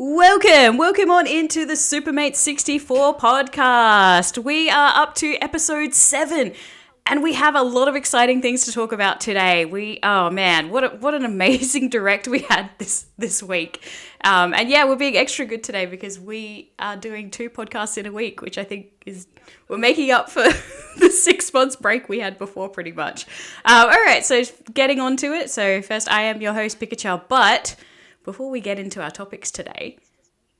Welcome on into the Supermates 64 podcast. We are up to episode 7 and we have a lot of exciting things to talk about today. Oh man, what an amazing direct we had this week. And yeah, we're being extra good today because we are doing 2 podcasts in a week, which I think we're making up for the 6 months break we had before pretty much. All right, so getting on to it. So first, I am your host, Pikachu, but before we get into our topics today,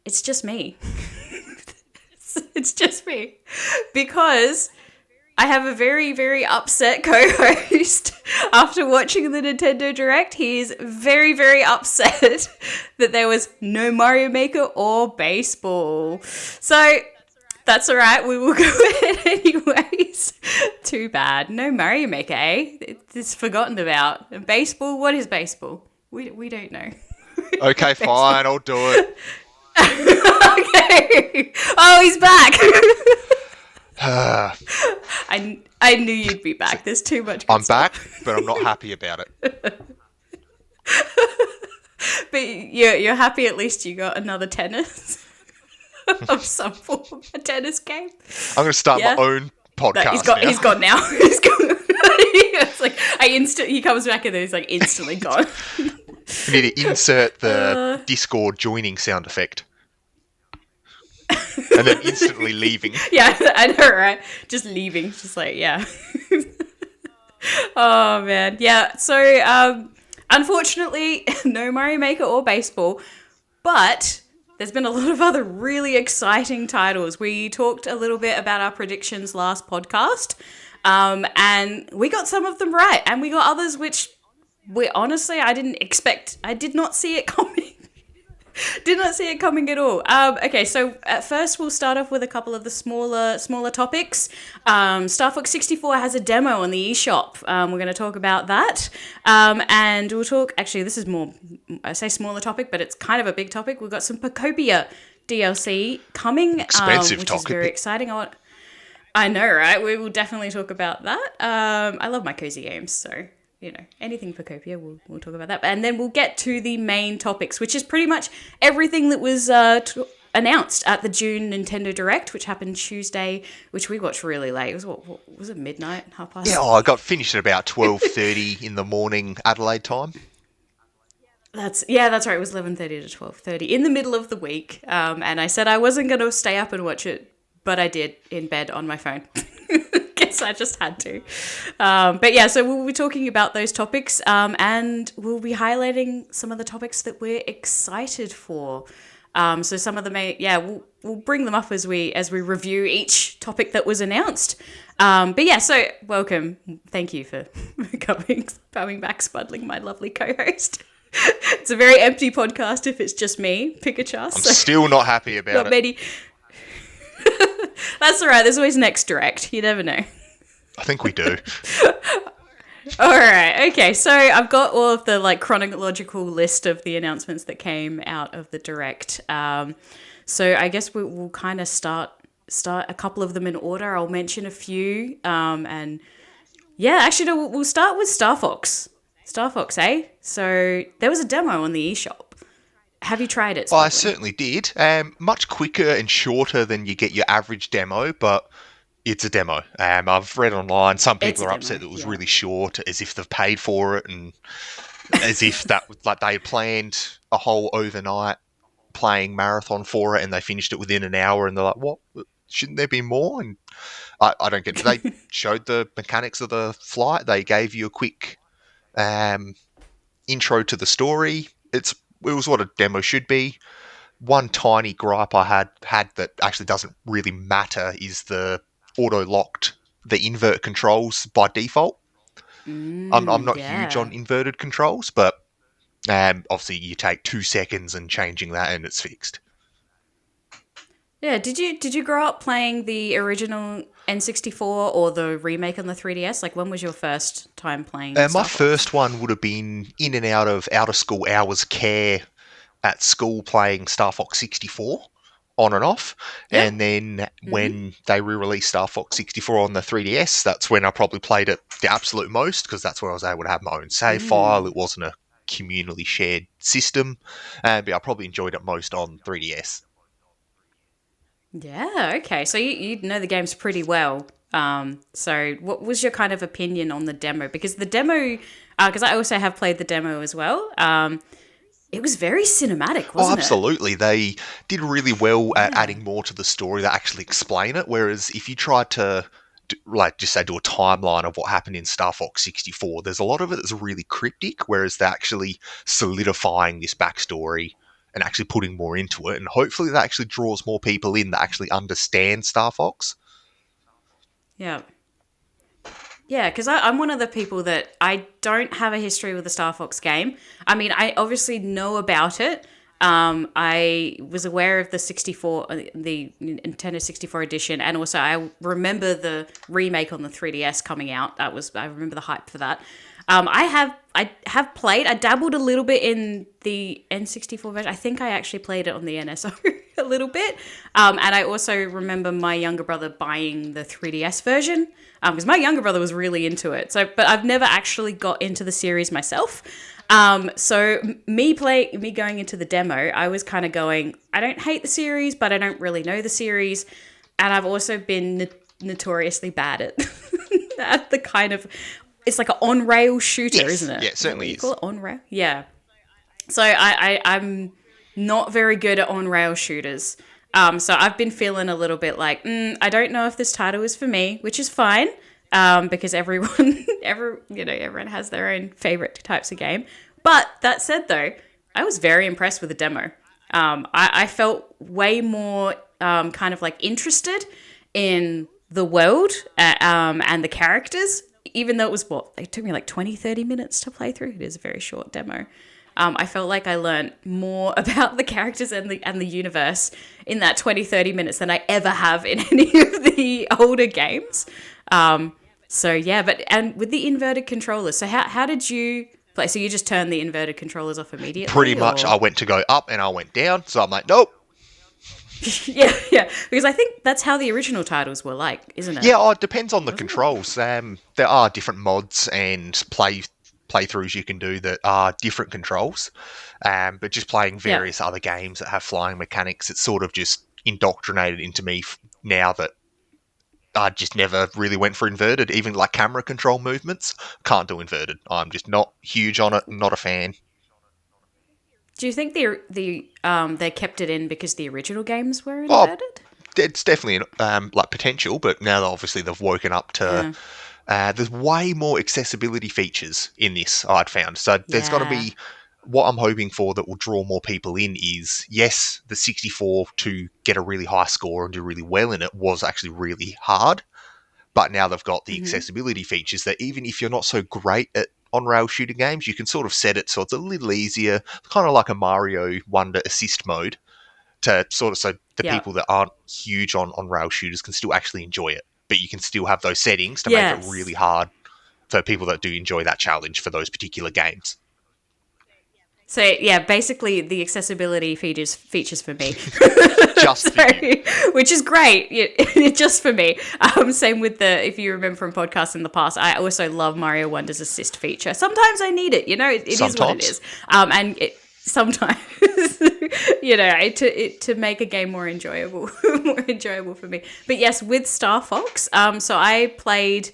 it's just me. It's just me. Because I have a very, very upset co-host. After watching the Nintendo Direct, he is very, very upset that there was no Mario Maker or baseball. So that's all right. We will go ahead anyways. Too bad. No Mario Maker, eh? It's forgotten about. And baseball? What is baseball? We don't know. Okay, fine, I'll do it. Okay. Oh, he's back. I knew you'd be back. There's too much good I'm stuff. back, but I'm not happy about it. But you're happy at least you got another tennis of some form, a tennis game. I'm going to start my own podcast now. He's gone now. He's gone. It's like he comes back and then he's like instantly gone. You need to insert the Discord joining sound effect. And then instantly leaving. Yeah, I know, right? Just leaving. Just like, yeah. Oh, man. Yeah, so unfortunately, no Mario Maker or baseball, but there's been a lot of other really exciting titles. We talked a little bit about our predictions last podcast, and we got some of them right, and we got others which honestly, I didn't expect. I did not see it coming. Did not see it coming at all. Okay, so at first we'll start off with a couple of the smaller topics. Star Fox 64 has a demo on the eShop. We're going to talk about that. And we'll talk, actually this is more, I say smaller topic, but it's kind of a big topic. We've got some Pocopia DLC coming. Expensive which topic. Is very exciting. I know, right? We will definitely talk about that. I love my cozy games, so anything for Copia, we'll talk about that. And then we'll get to the main topics, which is pretty much everything that was announced at the June Nintendo Direct, which happened Tuesday, which we watched really late. It was, what was it, midnight, half past? Yeah, I got finished at about 12:30 in the morning Adelaide time. That's right. It was 11:30 to 12:30 in the middle of the week. And I said I wasn't going to stay up and watch it, but I did in bed on my phone. Guess I just had to. But yeah, so we'll be talking about those topics, and we'll be highlighting some of the topics that we're excited for. So some of them we'll bring them up as we review each topic that was announced. But yeah, so welcome. Thank you for coming back, Spuddling, my lovely co-host. It's a very empty podcast if it's just me, Pikachu. I'm still not happy about it. Many. That's all right. There's always next direct. You never know. I think we do. All right. Okay. So I've got all of the chronological list of the announcements that came out of the direct. So I guess we'll kind of start a couple of them in order. I'll mention a few. And yeah, actually, no, we'll start with Star Fox. Star Fox, eh? So there was a demo on the eShop. Have you tried it? I certainly did. Much quicker and shorter than you get your average demo, but it's a demo. I've read online, some people are upset that it was really short, as if they've paid for it, and as if that they planned a whole overnight playing marathon for it, and they finished it within an hour, and they're like, "What? Shouldn't there be more?" And I don't get it. They showed the mechanics of the flight. They gave you a quick intro to the story. It was what a demo should be. One tiny gripe I had that actually doesn't really matter is the auto-locked, the invert controls by default. I'm not huge on inverted controls, but obviously you take 2 seconds and changing that and it's fixed. Yeah, did you grow up playing the original N64 or the remake on the 3DS? Like, when was your first time playing Star My Fox? first one would have been in and out of school hours care at school playing Star Fox 64 on and off. Yeah. And then when they re-released Star Fox 64 on the 3DS, that's when I probably played it the absolute most, because that's when I was able to have my own save file. It wasn't a communally shared system. But I probably enjoyed it most on 3DS. Yeah, okay. So you know the games pretty well. So what was your kind of opinion on the demo? Because the demo, because I also have played the demo as well. It was very cinematic, Oh, wasn't it? absolutely. They did really well at Yeah. adding more to the story that actually explain it. Whereas if you try to, just say, do a timeline of what happened in Star Fox 64, there's a lot of it that's really cryptic, whereas they're actually solidifying this backstory and actually putting more into it. And hopefully that actually draws more people in that actually understand Star Fox. Yeah. Yeah, because I'm one of the people that I don't have a history with the Star Fox game. I mean, I obviously know about it. I was aware of the 64, the Nintendo 64 edition, and also I remember the remake on the 3DS coming out. I remember the hype for that. I have played. I dabbled a little bit in the N64 version. I think I actually played it on the NSO a little bit. And I also remember my younger brother buying the 3DS version because my younger brother was really into it. So, but I've never actually got into the series myself. So me going into the demo, I was kind of going, I don't hate the series, but I don't really know the series, and I've also been notoriously bad at at the kind of, it's like an on rail shooter, Yes, isn't it? yeah, it Is that what certainly you is. call it? On rail, yeah. So I'm not very good at on rail shooters. So I've been feeling a little bit like, I don't know if this title is for me, which is fine. Because everyone has their own favorite types of game. But that said, though, I was very impressed with the demo. I felt way more kind of like interested in the world and the characters, even though it took me like 20, 30 minutes to play through. It is a very short demo. I felt like I learned more about the characters and the universe in that 20, 30 minutes than I ever have in any of the older games. So yeah, and with the inverted controllers, so how did you play? So you just turned the inverted controllers off Pretty immediately, much I or went to go up and I went down, so I'm like, nope. yeah, because I think that's how the original titles were like, isn't it? Yeah, it depends on the Wasn't it? controls. There are different mods and playthroughs you can do that are different controls. But just playing Yeah. various other games that have flying mechanics, it's sort of just indoctrinated into me now that I just never really went for inverted. Even like camera control movements, can't do inverted. I'm just not huge on it. Not a fan. Do you think they kept it in because the original games were Oh, inverted? it's definitely like potential, but now obviously they've woken up to. Yeah. There's way more accessibility features in this, I'd found. So there's going to Yeah. be what I'm hoping for that will draw more people in is, yes, the 64 to get a really high score and do really well in it was actually really hard. But now they've got the Hmm. accessibility features that even if you're not so great at on-rail shooting games, you can sort of set it so it's a little easier, kind of like a Mario Wonder assist mode, to sort of so the Yeah. people that aren't huge on rail shooters can still actually enjoy it. But you can still have those settings to make it really Yes. hard for people that do enjoy that challenge for those particular games. So yeah, basically the accessibility features for me. Just for So, you. which is great, yeah, just for me. Same with if you remember from podcasts in the past, I also love Mario Wonder's assist feature. Sometimes I need it, it is what it Sometimes. is. Sometimes, to make a game more enjoyable, more enjoyable for me. But yes, with Star Fox, so I played.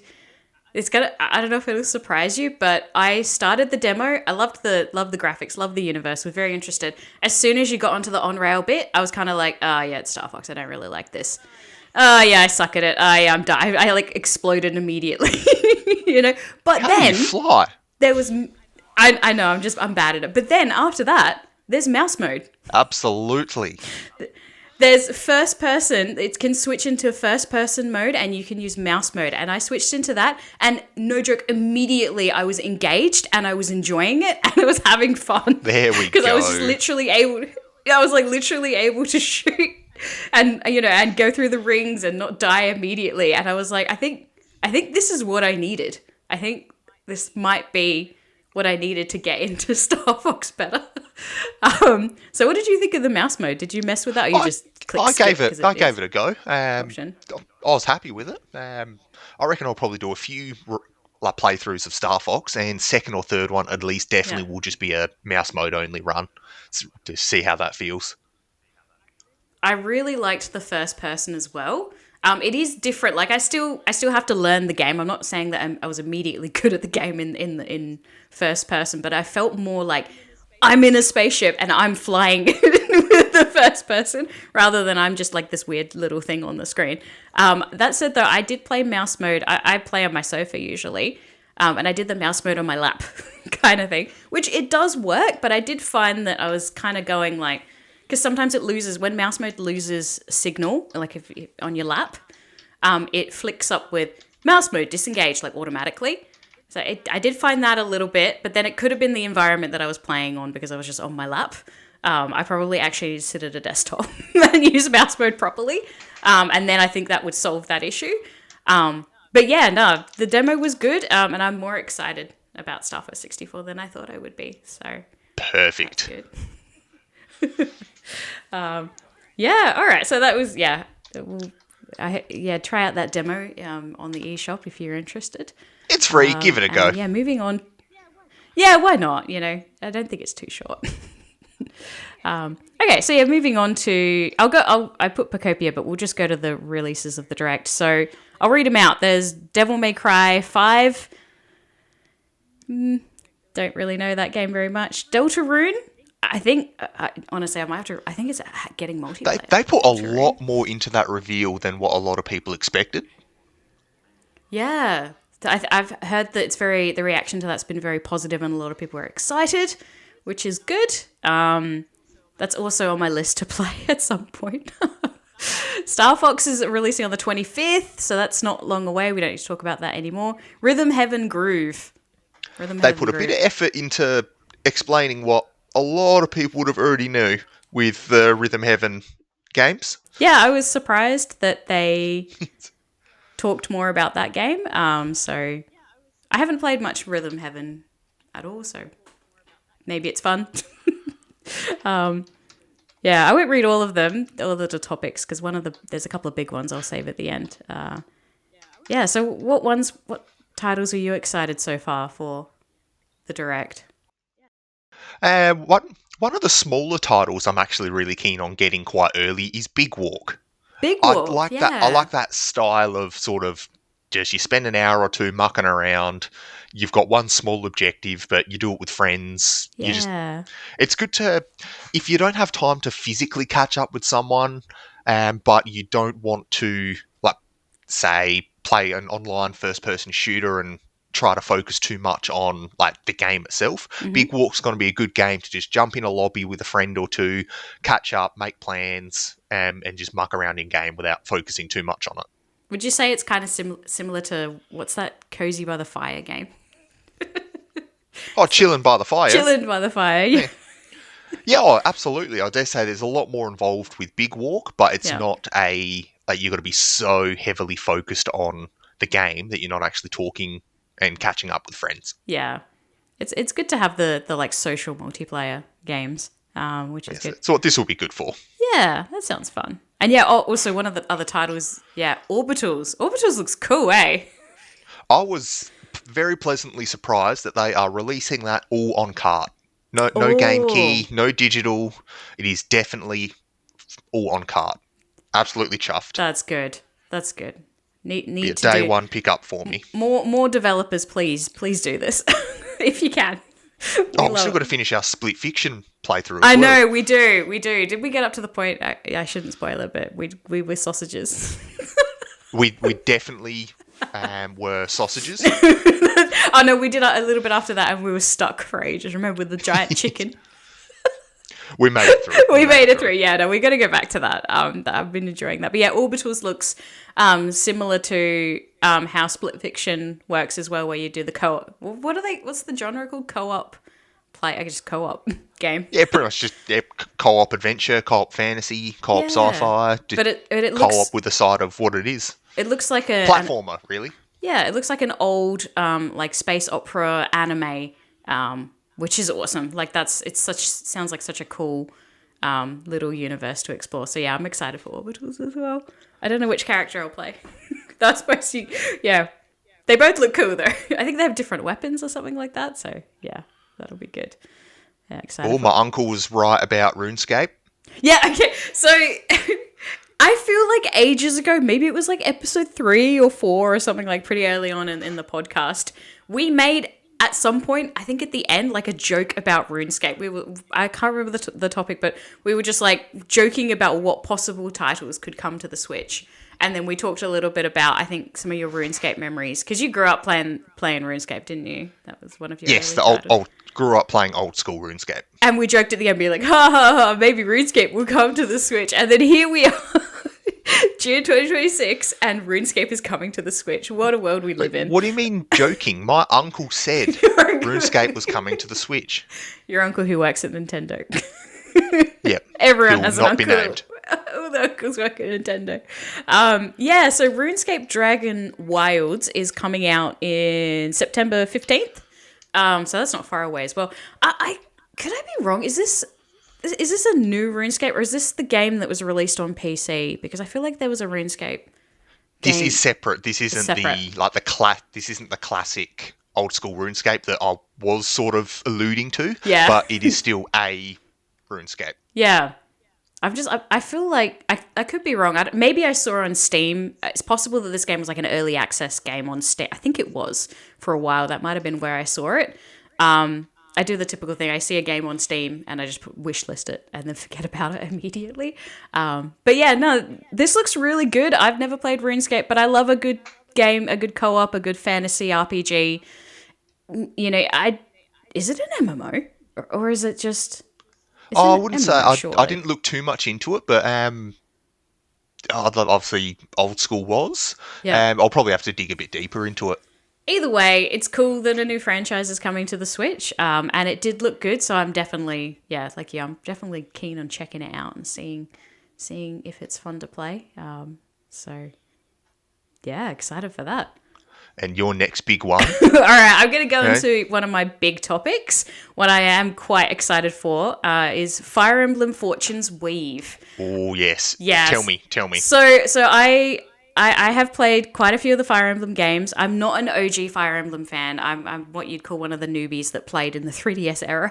I don't know if it'll surprise you, but I started the demo. I loved the graphics, loved the universe, was very interested. As soon as you got onto the on rail bit, I was kind of like, oh yeah, it's Star Fox. I don't really like this. Oh yeah, I suck at it. I'm done. I like exploded immediately, But How do you then fly? there was, I know I'm bad at it. But then after that, there's mouse mode. Absolutely. There's first person, it can switch into first person mode and you can use mouse mode. And I switched into that and no joke, immediately I was engaged and I was enjoying it and I was having fun. There we Because I was go. just literally able to shoot and, and go through the rings and not die immediately. And I was like, I think this is what I needed. I think this might be what I needed to get into Star Fox better. So what did you think of the mouse mode? Did you mess with that or you just click I skip? gave it. 'Cause I gave it a go. option. I was happy with it. I reckon I'll probably do a few like playthroughs of Star Fox, and second or third one at least Yeah. definitely will just be a mouse mode only run to see how that feels. I really liked the first person as well. It is different. Like I still have to learn the game. I'm not saying that I was immediately good at the game in first person, but I felt more like I'm in a spaceship and I'm flying with the first person rather than I'm just like this weird little thing on the screen. That said, though, I did play mouse mode. I play on my sofa usually, and I did the mouse mode on my lap kind of thing, which it does work, but I did find that I was kind of going like, because sometimes it loses, when mouse mode loses signal, like if on your lap, it flicks up with mouse mode disengage, like automatically. So I did find that a little bit, but then it could have been the environment that I was playing on because I was just on my lap. I probably actually need to sit at a desktop and use mouse mode properly. And then I think that would solve that issue. But yeah, no, the demo was good, and I'm more excited about Star Fox 64 than I thought I would be. So perfect. That's good. Yeah, all right. So that was try out that demo on the eShop if you're interested. It's free. Give it a go. Yeah, moving on. Yeah, why not? You know, I don't think it's too short. Okay, so yeah, moving on to I put Pocopia, but we'll just go to the releases of the Direct. So I'll read them out. There's Devil May Cry 5. Don't really know that game very much. Deltarune. I think, honestly, I think it's getting multiplayer. They put a lot more into that reveal than what a lot of people expected. Yeah. I've heard that the reaction to that's been very positive and a lot of people are excited, which is good. That's also on my list to play at some point. Star Fox is releasing on the 25th, so that's not long away. We don't need to talk about that anymore. Rhythm Heaven Groove. They put a bit of effort into explaining what a lot of people would have already knew with the Rhythm Heaven games. Yeah, I was surprised that they talked more about that game. So I haven't played much Rhythm Heaven at all, so maybe it's fun. Yeah, I won't read all of them, all of the topics, because there's a couple of big ones I'll save at the end. Yeah, so what titles are you excited so far for the Direct? One of the smaller titles I'm actually really keen on getting quite early is Big Walk. I like that style of sort of just you spend an hour or two mucking around. You've got one small objective, but you do it with friends. Yeah. It's good to, if you don't have time to physically catch up with someone, but you don't want to, like, say, play an online first-person shooter and try to focus too much on like the game itself. Mm-hmm. Big Walk's going to be a good game to just jump in a lobby with a friend or two, catch up, make plans, and just muck around in game without focusing too much on it. Would you say it's kind of similar to what's that Cozy by the Fire game? Chilling by the fire. Chilling by the fire. Yeah. Yeah, absolutely. I dare say there's a lot more involved with Big Walk, but it's not like you've got to be so heavily focused on the game that you're not actually talking and catching up with friends. Yeah. It's good to have the like social multiplayer games, which is good. So what this will be good for. Yeah, that sounds fun. And yeah, also one of the other titles, Orbitals. Orbitals looks cool, eh? I was very pleasantly surprised that they are releasing that all on cart. No game key, no digital. It is definitely all on cart. Absolutely chuffed. That's good. Need be a to day do one pickup for me. More developers, please do this if you can. We've still got to finish our Split Fiction playthrough. I know we do. Did we get up to the point? I shouldn't spoil it, but we were sausages. we definitely were sausages. Oh no, we did a little bit after that, and we were stuck for ages. Remember with the giant chicken? We made it through. We made it through. Yeah, no, we got to go back to that. I've been enjoying that. But yeah, Orbitals looks similar to how Split Fiction works as well, where you do the co-op. What's the genre called? Co-op play? I guess co-op game. Yeah, pretty much just co-op adventure, co-op fantasy, co-op sci-fi. But it co-op looks with the side of what it is. It looks like a platformer, really. Yeah, it looks like an old like space opera anime. Which is awesome. Like sounds like such a cool little universe to explore. So yeah, I'm excited for Orbitals as well. I don't know which character I'll play. That's supposed to, yeah. They both look cool though. I think they have different weapons or something like that. So yeah, that'll be good. Yeah, excited. Oh, my uncle was right about RuneScape. Yeah, okay. So I feel like ages ago, maybe it was like episode 3 or 4 or something, like pretty early on in the podcast, we made at some point, I think at the end, like a joke about RuneScape. I can't remember the topic, but we were just like joking about what possible titles could come to the Switch. And then we talked a little bit about, I think, some of your RuneScape memories, because you grew up playing RuneScape, didn't you? That was one of your Yes, early the grew up playing old school RuneScape. And we joked at the end, being like, ha ha ha, maybe RuneScape will come to the Switch. And then here we are, June 2026, and RuneScape is coming to the Switch. What a world we live in. What do you mean joking? My uncle said RuneScape was coming to the Switch. Your uncle who works at Nintendo. Yep. Everyone has an uncle. Be named. All the uncles work at Nintendo. So RuneScape Dragon Wilds is coming out in September 15th. So that's not far away as well. Could I be wrong? Is this a new RuneScape, or is this the game that was released on PC? Because I feel like there was a RuneScape game. This is separate. This isn't this isn't the classic old school RuneScape that I was sort of alluding to. Yeah. But it is still a RuneScape. Yeah. I feel like I could be wrong. Maybe I saw on Steam. It's possible that this game was like an early access game on Steam. I think it was for a while. That might have been where I saw it. I do the typical thing. I see a game on Steam and I just wishlist it and then forget about it immediately. But yeah, no, this looks really good. I've never played RuneScape, but I love a good game, a good co-op, a good fantasy RPG. You know, is it an MMO or is it just... I wouldn't say. I didn't look too much into it, but obviously old school was. Yeah. I'll probably have to dig a bit deeper into it. Either way, it's cool that a new franchise is coming to the Switch, and it did look good. So I'm definitely, I'm definitely keen on checking it out and seeing if it's fun to play. So yeah, excited for that. And your next big one. All right, I'm going to go into one of my big topics. What I am quite excited for is Fire Emblem Fortune's Weave. Oh, yes. Yes. Tell me. So I have played quite a few of the Fire Emblem games. I'm not an OG Fire Emblem fan. I'm what you'd call one of the newbies that played in the 3DS era.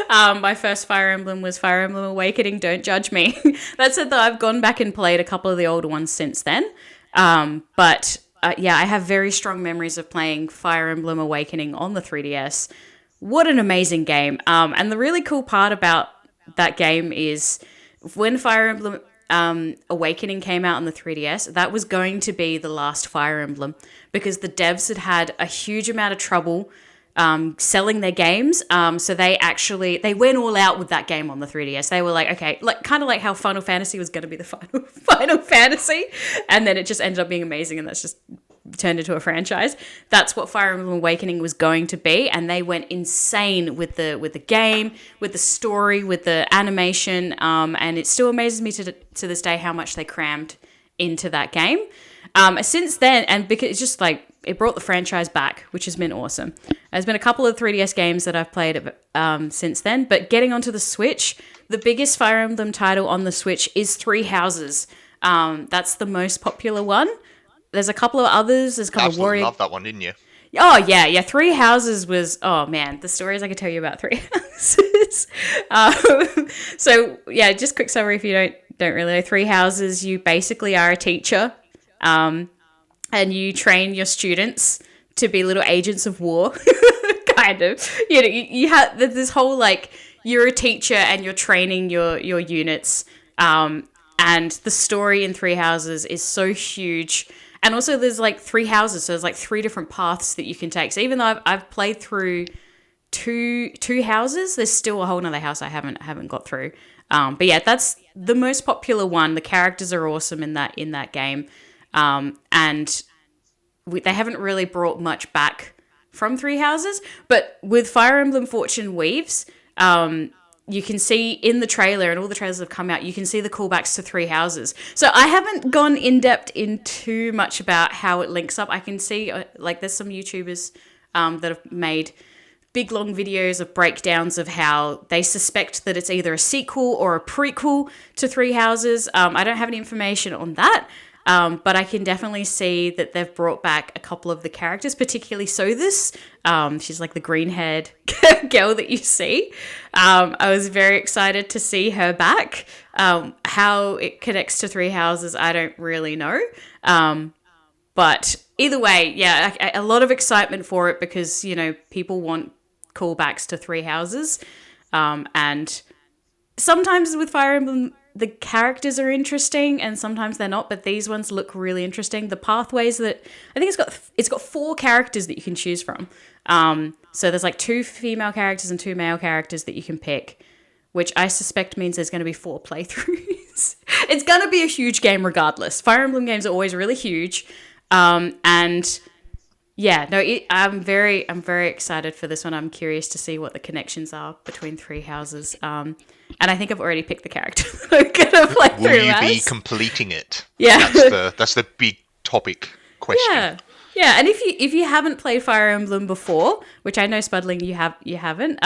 My first Fire Emblem was Fire Emblem Awakening. Don't judge me. That said, though, I've gone back and played a couple of the older ones since then. But... I have very strong memories of playing Fire Emblem Awakening on the 3DS. What an amazing game. And the really cool part about that game is when Fire Emblem Awakening came out on the 3DS, that was going to be the last Fire Emblem because the devs had a huge amount of trouble selling their games. So they went all out with that game on the 3DS. They were like, okay, kind of like how Final Fantasy was going to be the Final Fantasy. And then it just ended up being amazing. And that's just turned into a franchise. That's what Fire Emblem Awakening was going to be. And they went insane with the game, with the story, with the animation. And it still amazes me to this day how much they crammed into that game. Since then, and because it's just like, it brought the franchise back, which has been awesome. There's been a couple of 3DS games that I've played since then, but getting onto the Switch, the biggest Fire Emblem title on the Switch is Three Houses. That's the most popular one. There's a couple of others. There's a couple of Warrior. Loved that one, didn't you? Oh yeah. Three Houses was, oh man, the stories I could tell you about Three Houses. So yeah, just quick summary if you don't really know. Three Houses, you basically are a teacher. And you train your students to be little agents of war, kind of. You know, you have this whole, like, you're a teacher and you're training your units. And the story in Three Houses is so huge. And also there's, like, 3 houses, so there's, like, 3 different paths that you can take. So even though I've played through two houses, there's still a whole nother house I haven't got through. But yeah, that's the most popular one. The characters are awesome in that game. And they haven't really brought much back from Three Houses, but with Fire Emblem Fortune Weaves, you can see in the trailer, and all the trailers have come out, you can see the callbacks to Three Houses. So I haven't gone in depth in too much about how it links up. I can see there's some YouTubers that have made big long videos of breakdowns of how they suspect that it's either a sequel or a prequel to Three Houses. I don't have any information on that. But I can definitely see that they've brought back a couple of the characters, particularly Sothis. She's like the green-haired girl that you see. I was very excited to see her back. How it connects to Three Houses, I don't really know. But either way, yeah, a lot of excitement for it because, you know, people want callbacks to Three Houses. And sometimes with Fire Emblem, the characters are interesting and sometimes they're not, but these ones look really interesting. The pathways that I think it's got 4 characters that you can choose from. So there's like 2 female characters and 2 male characters that you can pick, which I suspect means there's going to be 4 playthroughs. It's going to be a huge game regardless. Fire Emblem games are always really huge. And yeah, no, I'm very excited for this one. I'm curious to see what the connections are between Three Houses. And I think I've already picked the character that I'm going to play through as. Will you be completing it? Yeah. That's the big topic question. Yeah. Yeah, and if you haven't played Fire Emblem before, which I know Spudling you haven't,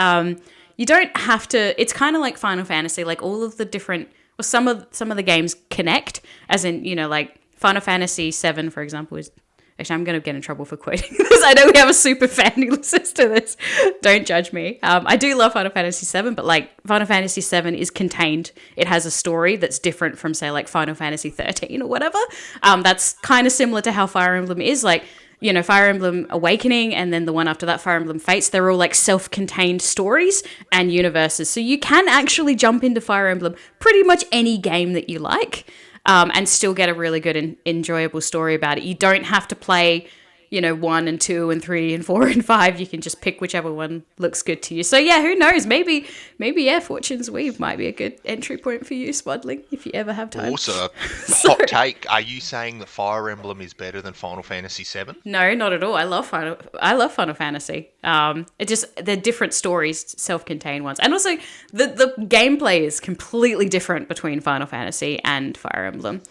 you don't have to. It's kind of like Final Fantasy, like all of the different, well, some of the games connect, as in, you know, like Final Fantasy 7, for example, is. Actually, I'm going to get in trouble for quoting this. I know we have a super fan who listens to this. Don't judge me. I do love Final Fantasy 7, but like Final Fantasy 7 is contained. It has a story that's different from, say, like Final Fantasy 13 or whatever. That's kind of similar to how Fire Emblem is. Like, you know, Fire Emblem Awakening and then the one after that, Fire Emblem Fates, they're all like self-contained stories and universes. So you can actually jump into Fire Emblem pretty much any game that you like. And still get a really good and enjoyable story about it. You don't have to play, you know, 1 and 2 and 3 and 4 and 5. You can just pick whichever one looks good to you. So yeah, who knows? Maybe yeah, Fortune's Weave might be a good entry point for you, Swadling, if you ever have time. Also, hot take: are you saying that Fire Emblem is better than Final Fantasy 7? No, not at all. I love Final Fantasy. It just they're different stories, self-contained ones, and also the gameplay is completely different between Final Fantasy and Fire Emblem.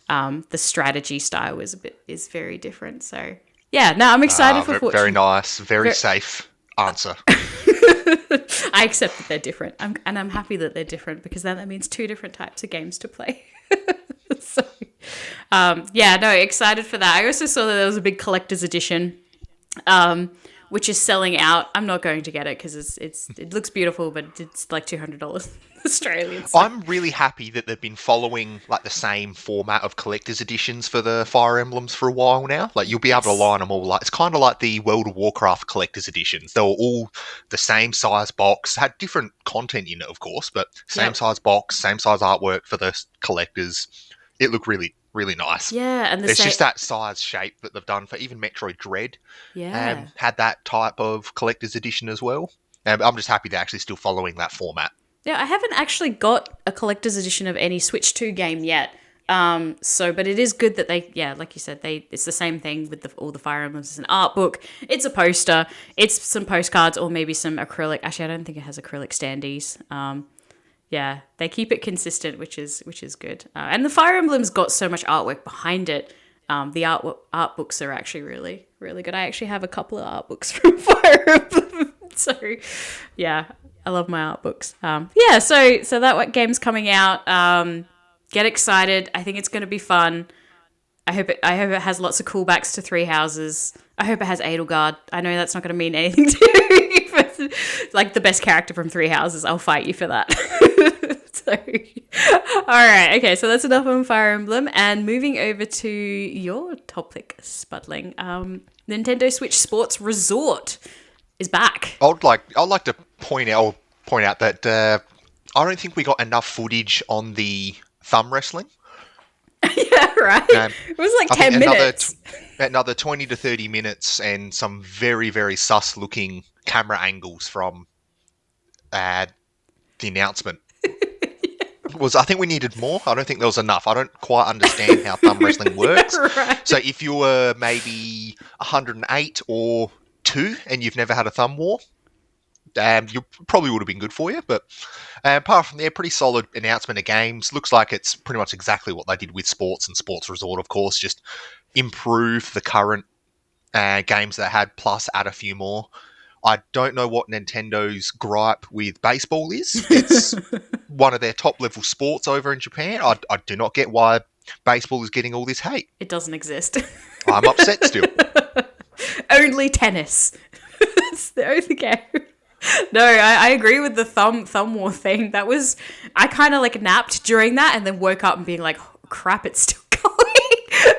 The strategy style is very different. So yeah, no, I'm excited for Fortune. Very nice, very safe answer. I accept that they're different, and I'm happy that they're different because then that means 2 different types of games to play. So, yeah, no, excited for that. I also saw that there was a big collector's edition, which is selling out. I'm not going to get it because it looks beautiful, but it's like $200 Australian. So. I'm really happy that they've been following like the same format of collector's editions for the Fire Emblems for a while now. Like you'll be able to line them all. Like it's kind of like the World of Warcraft collector's editions. They were all the same size box, had different content in it, of course, but same size box, same size artwork for the collectors. It looked really, really nice. Yeah, and it's just that size shape that they've done for even Metroid Dread. Yeah, had that type of collector's edition as well. I'm just happy they're actually still following that format. Yeah, I haven't actually got a collector's edition of any Switch 2 game yet. But it is good that they, yeah, like you said, it's the same thing with all the Fire Emblems. It's an art book, it's a poster, it's some postcards, or maybe some acrylic. Actually, I don't think it has acrylic standees. Yeah, they keep it consistent, which is good. And the Fire Emblem's got so much artwork behind it. The art books are actually really, really good. I actually have a couple of art books from Fire Emblem. So, yeah, I love my art books. Yeah, so that game's coming out. Get excited. I think it's going to be fun. I hope it has lots of callbacks to Three Houses. I hope it has Edelgard. I know that's not going to mean anything to you, but like the best character from Three Houses, I'll fight you for that. So, all right, okay, so that's enough on Fire Emblem, and moving over to your topic, Spudling. Nintendo Switch Sports Resort is back. I'd like to point out that I don't think we got enough footage on the thumb wrestling. Yeah, right. It was like 10 minutes. Another 20 to 30 minutes and some very, very sus looking camera angles from the announcement. I think we needed more. I don't think there was enough. I don't quite understand how thumb wrestling works. Right. So if you were maybe 108 or 2 and you've never had a thumb war, you probably would have been good for you. But apart from there, pretty solid announcement of games. Looks like it's pretty much exactly what they did with Sports and Sports Resort, of course. Just improve the current games they had, plus add a few more. I don't know what Nintendo's gripe with baseball is. It's one of their top-level sports over in Japan. I do not get why baseball is getting all this hate. It doesn't exist. I'm upset still. Only tennis. It's the only game. No, I agree with the thumb war thing. That was, I kind of like napped during that and then woke up and being like, oh, crap, it's still going.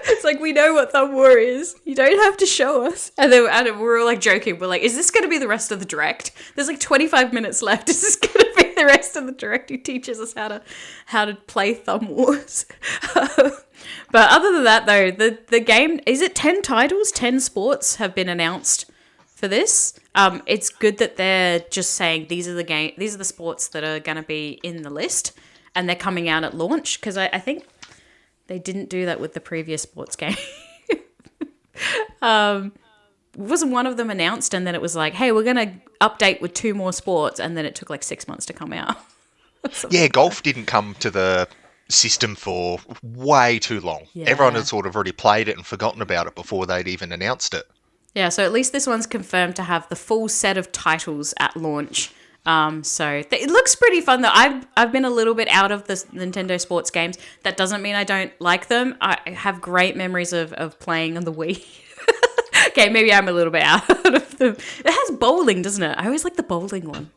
It's like, we know what thumb war is. You don't have to show us. And then we were all like joking. We're like, is this going to be the rest of the direct? There's like 25 minutes left. Is this going to be the rest of the direct who teaches us how to play thumb wars? But other than that, though, the game, is it 10 titles? 10 sports have been announced for this. It's good that they're just saying these are the sports that are going to be in the list, and they're coming out at launch, because I think they didn't do that with the previous sports game. Wasn't one of them announced, and then it was like, hey, we're going to update with 2 more sports, and then it took like 6 months to come out. Yeah, golf didn't come to the system for way too long. Yeah. Everyone had sort of already played it and forgotten about it before they'd even announced it. Yeah, so at least this one's confirmed to have the full set of titles at launch. It looks pretty fun, though. I've been a little bit out of the Nintendo sports games. That doesn't mean I don't like them. I have great memories of playing on the Wii. Okay, maybe I'm a little bit out of them. It has bowling, doesn't it? I always like the bowling one.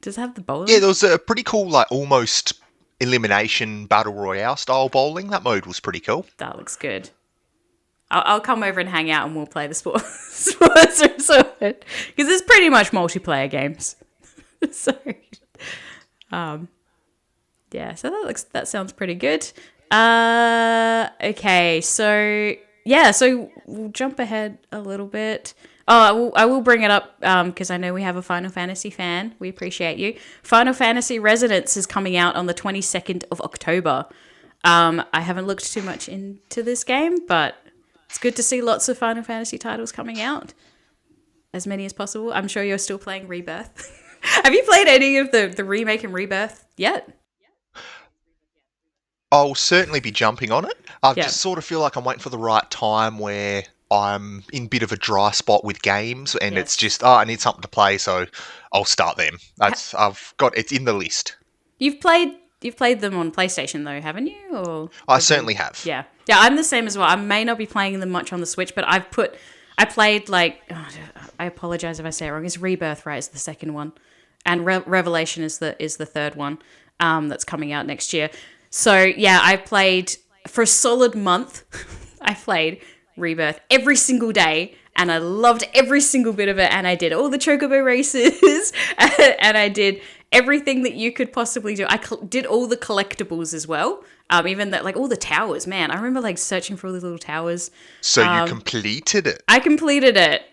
Does it have the bowling? Yeah, there was a pretty cool, like, almost elimination battle royale style bowling. That mode was pretty cool. That looks good. I'll come over and hang out and we'll play the sports resort, because it's pretty much multiplayer games. So, yeah. So that sounds pretty good. Okay. So yeah. So we'll jump ahead a little bit. Oh, I will bring it up because I know we have a Final Fantasy fan. We appreciate you. Final Fantasy Resonance is coming out on the 22nd of October. I haven't looked too much into this game, but it's good to see lots of Final Fantasy titles coming out. As many as possible. I'm sure you're still playing Rebirth. Have you played any of the remake and Rebirth yet? I'll certainly be jumping on it. I just sort of feel like I'm waiting for the right time where I'm in a bit of a dry spot with games, and it's just, I need something to play, so I'll start them. It's in the list. You've played them on PlayStation though, haven't you? Or I certainly have. Yeah, I'm the same as well. I may not be playing them much on the Switch, but I played like, I apologize if I say it wrong. It's Rebirth, right? It's the second one, and Revelation is the third one. That's coming out next year. So yeah, I played for a solid month. I played Rebirth every single day, and I loved every single bit of it, and I did all the chocobo races and I did everything that you could possibly do. I did all the collectibles as well, even that, like all the towers, man. I remember like searching for all the little towers. So you completed it? I completed it.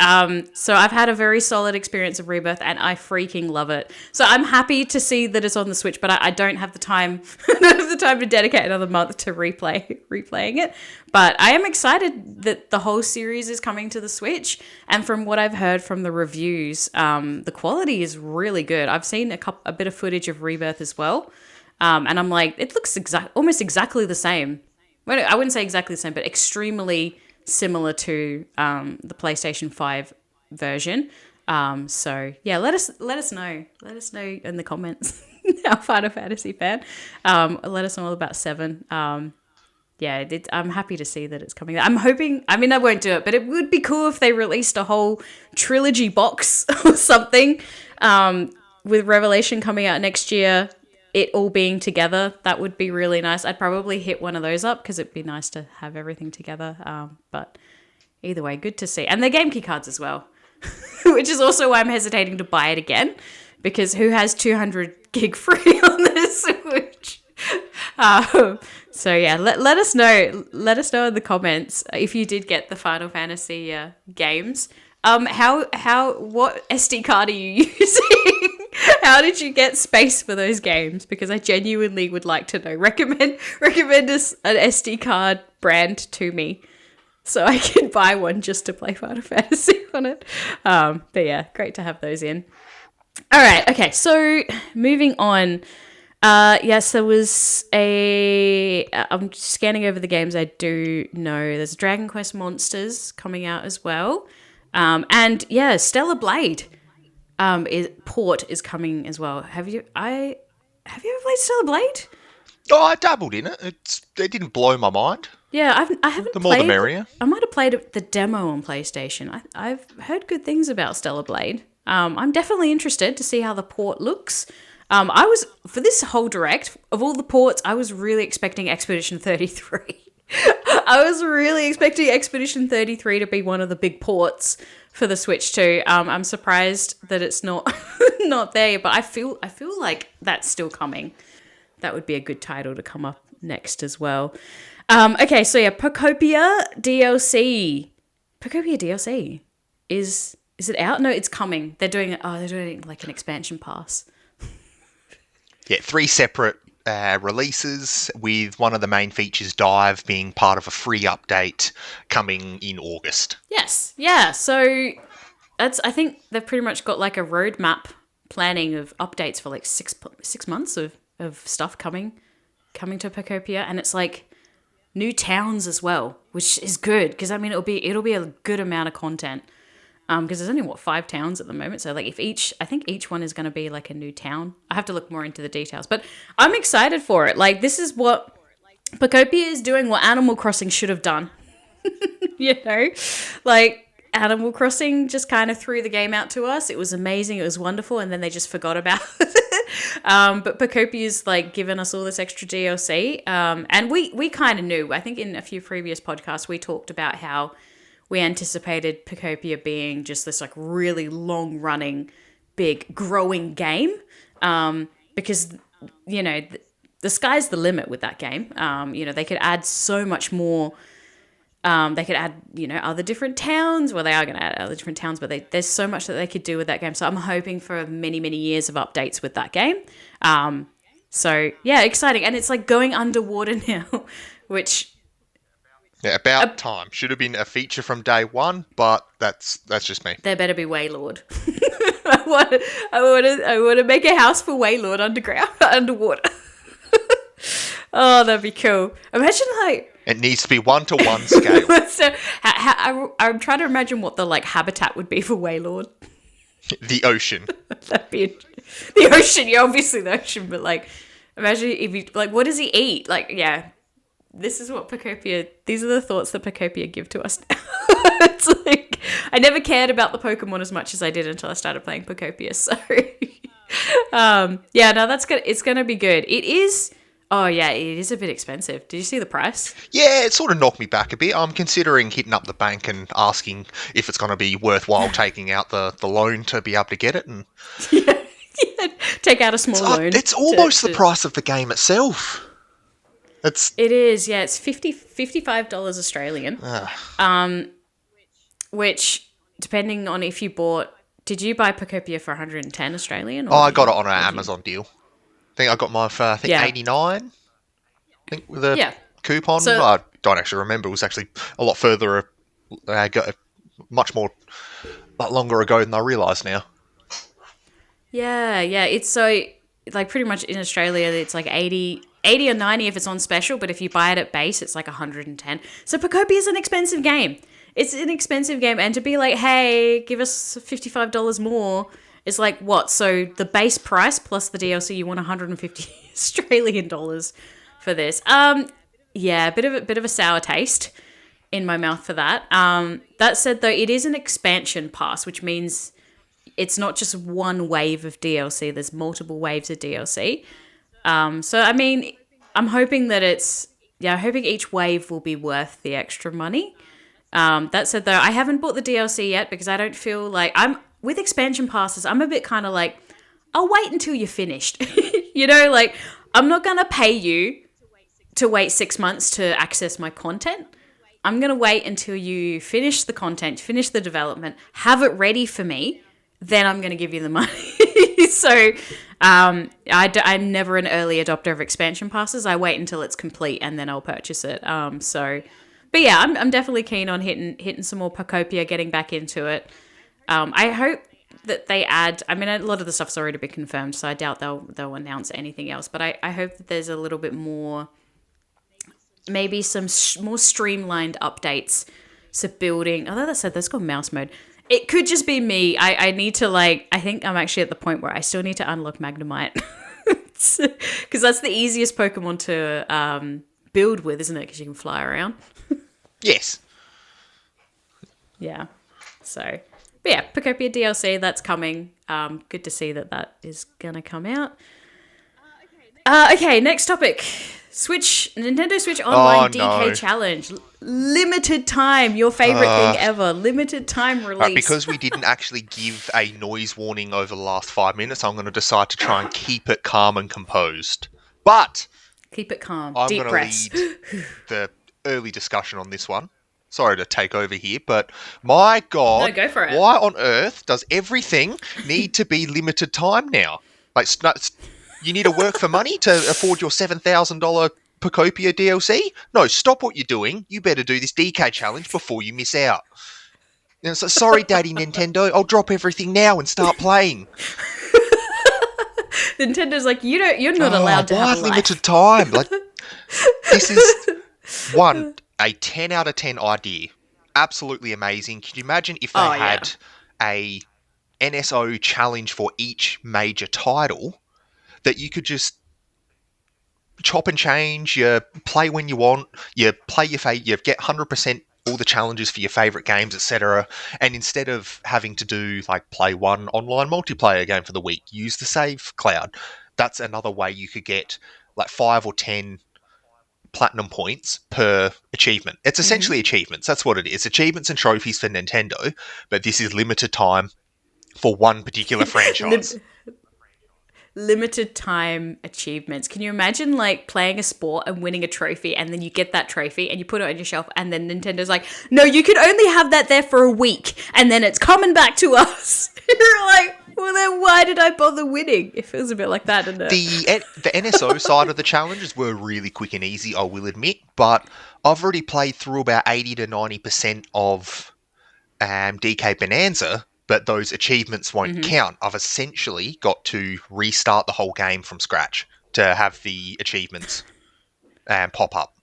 So I've had a very solid experience of Rebirth, and I freaking love it. So I'm happy to see that it's on the Switch, but I don't have the time. I don't have the time to dedicate another month to replaying it. But I am excited that the whole series is coming to the Switch, and from what I've heard from the reviews, the quality is really good. I've seen a bit of footage of Rebirth as well. And I'm like, it looks almost exactly the same. Well, I wouldn't say exactly the same, but extremely similar to the PlayStation 5 version. So yeah, let us know. Let us know in the comments, our Final Fantasy fan. Let us know all about 7. Yeah, I'm happy to see that it's coming. I'm hoping. I mean, I won't do it, but it would be cool if they released a whole trilogy box or something. With Revelation coming out next year, it all being together, that would be really nice. I'd probably hit one of those up because it'd be nice to have everything together. But either way, good to see. And the game key cards as well, which is also why I'm hesitating to buy it again, because who has 200 gig free on this Switch? So yeah, let us know. Let us know in the comments if you did get the Final Fantasy games. What SD card are you using? How did you get space for those games? Because I genuinely would like to know. Recommend us an SD card brand to me, so I can buy one just to play Final Fantasy on it. But yeah, great to have those in. All right, okay. So moving on. Yes, there was I'm scanning over the games I do know. There's Dragon Quest Monsters coming out as well. And yeah, Stellar Blade port is coming as well. Have you ever played Stellar Blade? Oh, I dabbled in it. It didn't blow my mind. Yeah, I haven't The more the played. merrier. I might have played the demo on PlayStation. I've heard good things about Stellar Blade. I'm definitely interested to see how the port looks. I was for this whole direct of all the ports, I was really expecting Expedition 33. I was really expecting Expedition 33 to be one of the big ports for the Switch too. I'm surprised that it's not not there, but I feel like that's still coming. That would be a good title to come up next as well. Okay, so yeah, Pocopia DLC. Pocopia DLC is it out? No, it's coming. They're doing it. Oh, they're doing like an expansion pass. Yeah, 3 separate releases, with one of the main features, Dive, being part of a free update coming in August. Yes, yeah. So I think they've pretty much got like a roadmap planning of updates for like 6 months of stuff coming to Pocopia, and it's like new towns as well, which is good because I mean it'll be a good amount of content. Because there's only 5 towns at the moment, so like I think each one is going to be like a new town. I have to look more into the details, but I'm excited for it. Like this is what Pocopia is doing, what Animal Crossing should have done. You know, like Animal Crossing just kind of threw the game out to us. It was amazing, it was wonderful, and then they just forgot about it. But Pocopia's like given us all this extra DLC, and we kind of knew. I think in a few previous podcasts we talked about how we anticipated Pocopia being just this like really long running, big growing game, because you know the sky's the limit with that game. You know, they could add so much more. They could add, you know, other different towns. Well, they are going to add other different towns, but there's so much that they could do with that game. So I'm hoping for many, many years of updates with that game. So yeah, exciting, and it's like going underwater now, which. Yeah, about time. Should have been a feature from day one, but that's just me. There better be Waylord. I want to make a house for Waylord underwater. Oh, that'd be cool. Imagine like it needs to be 1-to-1 scale. So I'm trying to imagine what the like habitat would be for Waylord. The ocean. That'd be the ocean. Yeah, obviously the ocean, but like imagine if you like, what does he eat? Like, yeah. This is what Pocopia, these are the thoughts that Pocopia give to us now. It's like, I never cared about the Pokemon as much as I did until I started playing Pocopia, so. Yeah, no, it's gonna be good. It is a bit expensive. Did you see the price? Yeah, it sort of knocked me back a bit. I'm considering hitting up the bank and asking if it's going to be worthwhile taking out the loan to be able to get it. And yeah, take out a small loan. It's almost the price of the game itself. It is, yeah. It's $55 Australian. Which, depending on if you bought, did you buy Pocopia for 110 Australian? Or I got it on an Amazon deal. I think I got mine for 89. I think with a coupon. So, I don't actually remember. It was actually a lot further, much longer ago than I realise now. Yeah. It's so like pretty much in Australia, it's like 80 or 90 if it's on special, but if you buy it at base, it's like 110. So Pocopia is an expensive game. It's an expensive game, and to be like, hey, give us $55 more, is like what? So the base price plus the DLC, you want 150 Australian dollars for this. Yeah, a bit of a sour taste in my mouth for that. That said, though, it is an expansion pass, which means it's not just one wave of DLC. There's multiple waves of DLC. So, I mean, I'm hoping that hoping each wave will be worth the extra money. That said, though, I haven't bought the DLC yet because I don't feel like with expansion passes, I'm a bit kind of like, I'll wait until you're finished. You know, like, I'm not going to pay you to wait 6 months to access my content. I'm going to wait until you finish the content, finish the development, have it ready for me. Then I'm going to give you the money. So I'm never an early adopter of expansion passes. I wait until it's complete and then I'll purchase it. But yeah, I'm definitely keen on hitting some more Pocopia, getting back into it. I hope that they add. I mean, a lot of the stuff's already been confirmed, so I doubt they'll announce anything else. But I hope that there's a little bit more, maybe some more streamlined updates. So building. Although that said, that's got mouse mode. It could just be me. I need to I think I'm actually at the point where I still need to unlock Magnemite Because that's the easiest Pokemon to build with, isn't it? Because you can fly around. Yes. Yeah. So, but yeah, Pokopia DLC, that's coming. Good to see that is going to come out. Okay, next topic. Nintendo Switch Online DK Challenge. Limited time, your favorite thing ever. Limited time release. Right, because we didn't actually give a noise warning over the last 5 minutes, I'm going to decide to try and keep it calm and composed. But keep it calm. I'm Deep going breaths. to lead the early discussion on this one. Sorry to take over here, but my God, no, go for it. Why on earth does everything need to be limited time now? Like, you need to work for money to afford your $7,000 Pokopia DLC? No, stop what you're doing. You better do this DK challenge before you miss out. You know, so, sorry, Daddy Nintendo. I'll drop everything now and start playing. Nintendo's like, you're not allowed to have a life. Limited time. Like, this is a 10 out of 10 idea. Absolutely amazing. Can you imagine if they had a NSO challenge for each major title that you could just chop and change, you play when you want, you play you get 100% all the challenges for your favourite games, etc. And instead of having to do, like, play one online multiplayer game for the week, use the save cloud. That's another way you could get, like, 5 or 10 platinum points per achievement. It's essentially achievements. That's what it is. Achievements and trophies for Nintendo, but this is limited time for one particular franchise. Limited time achievements. Can you imagine, like, playing a sport and winning a trophy, and then you get that trophy and you put it on your shelf, and then Nintendo's like, no, you can only have that there for a week, and then it's coming back to us. You're like, well, then why did I bother winning? It feels a bit like that, doesn't it? The NSO side of the challenges were really quick and easy, I will admit, but I've already played through about 80 to 90% of DK Bonanza, but those achievements won't count. I've essentially got to restart the whole game from scratch to have the achievements pop up.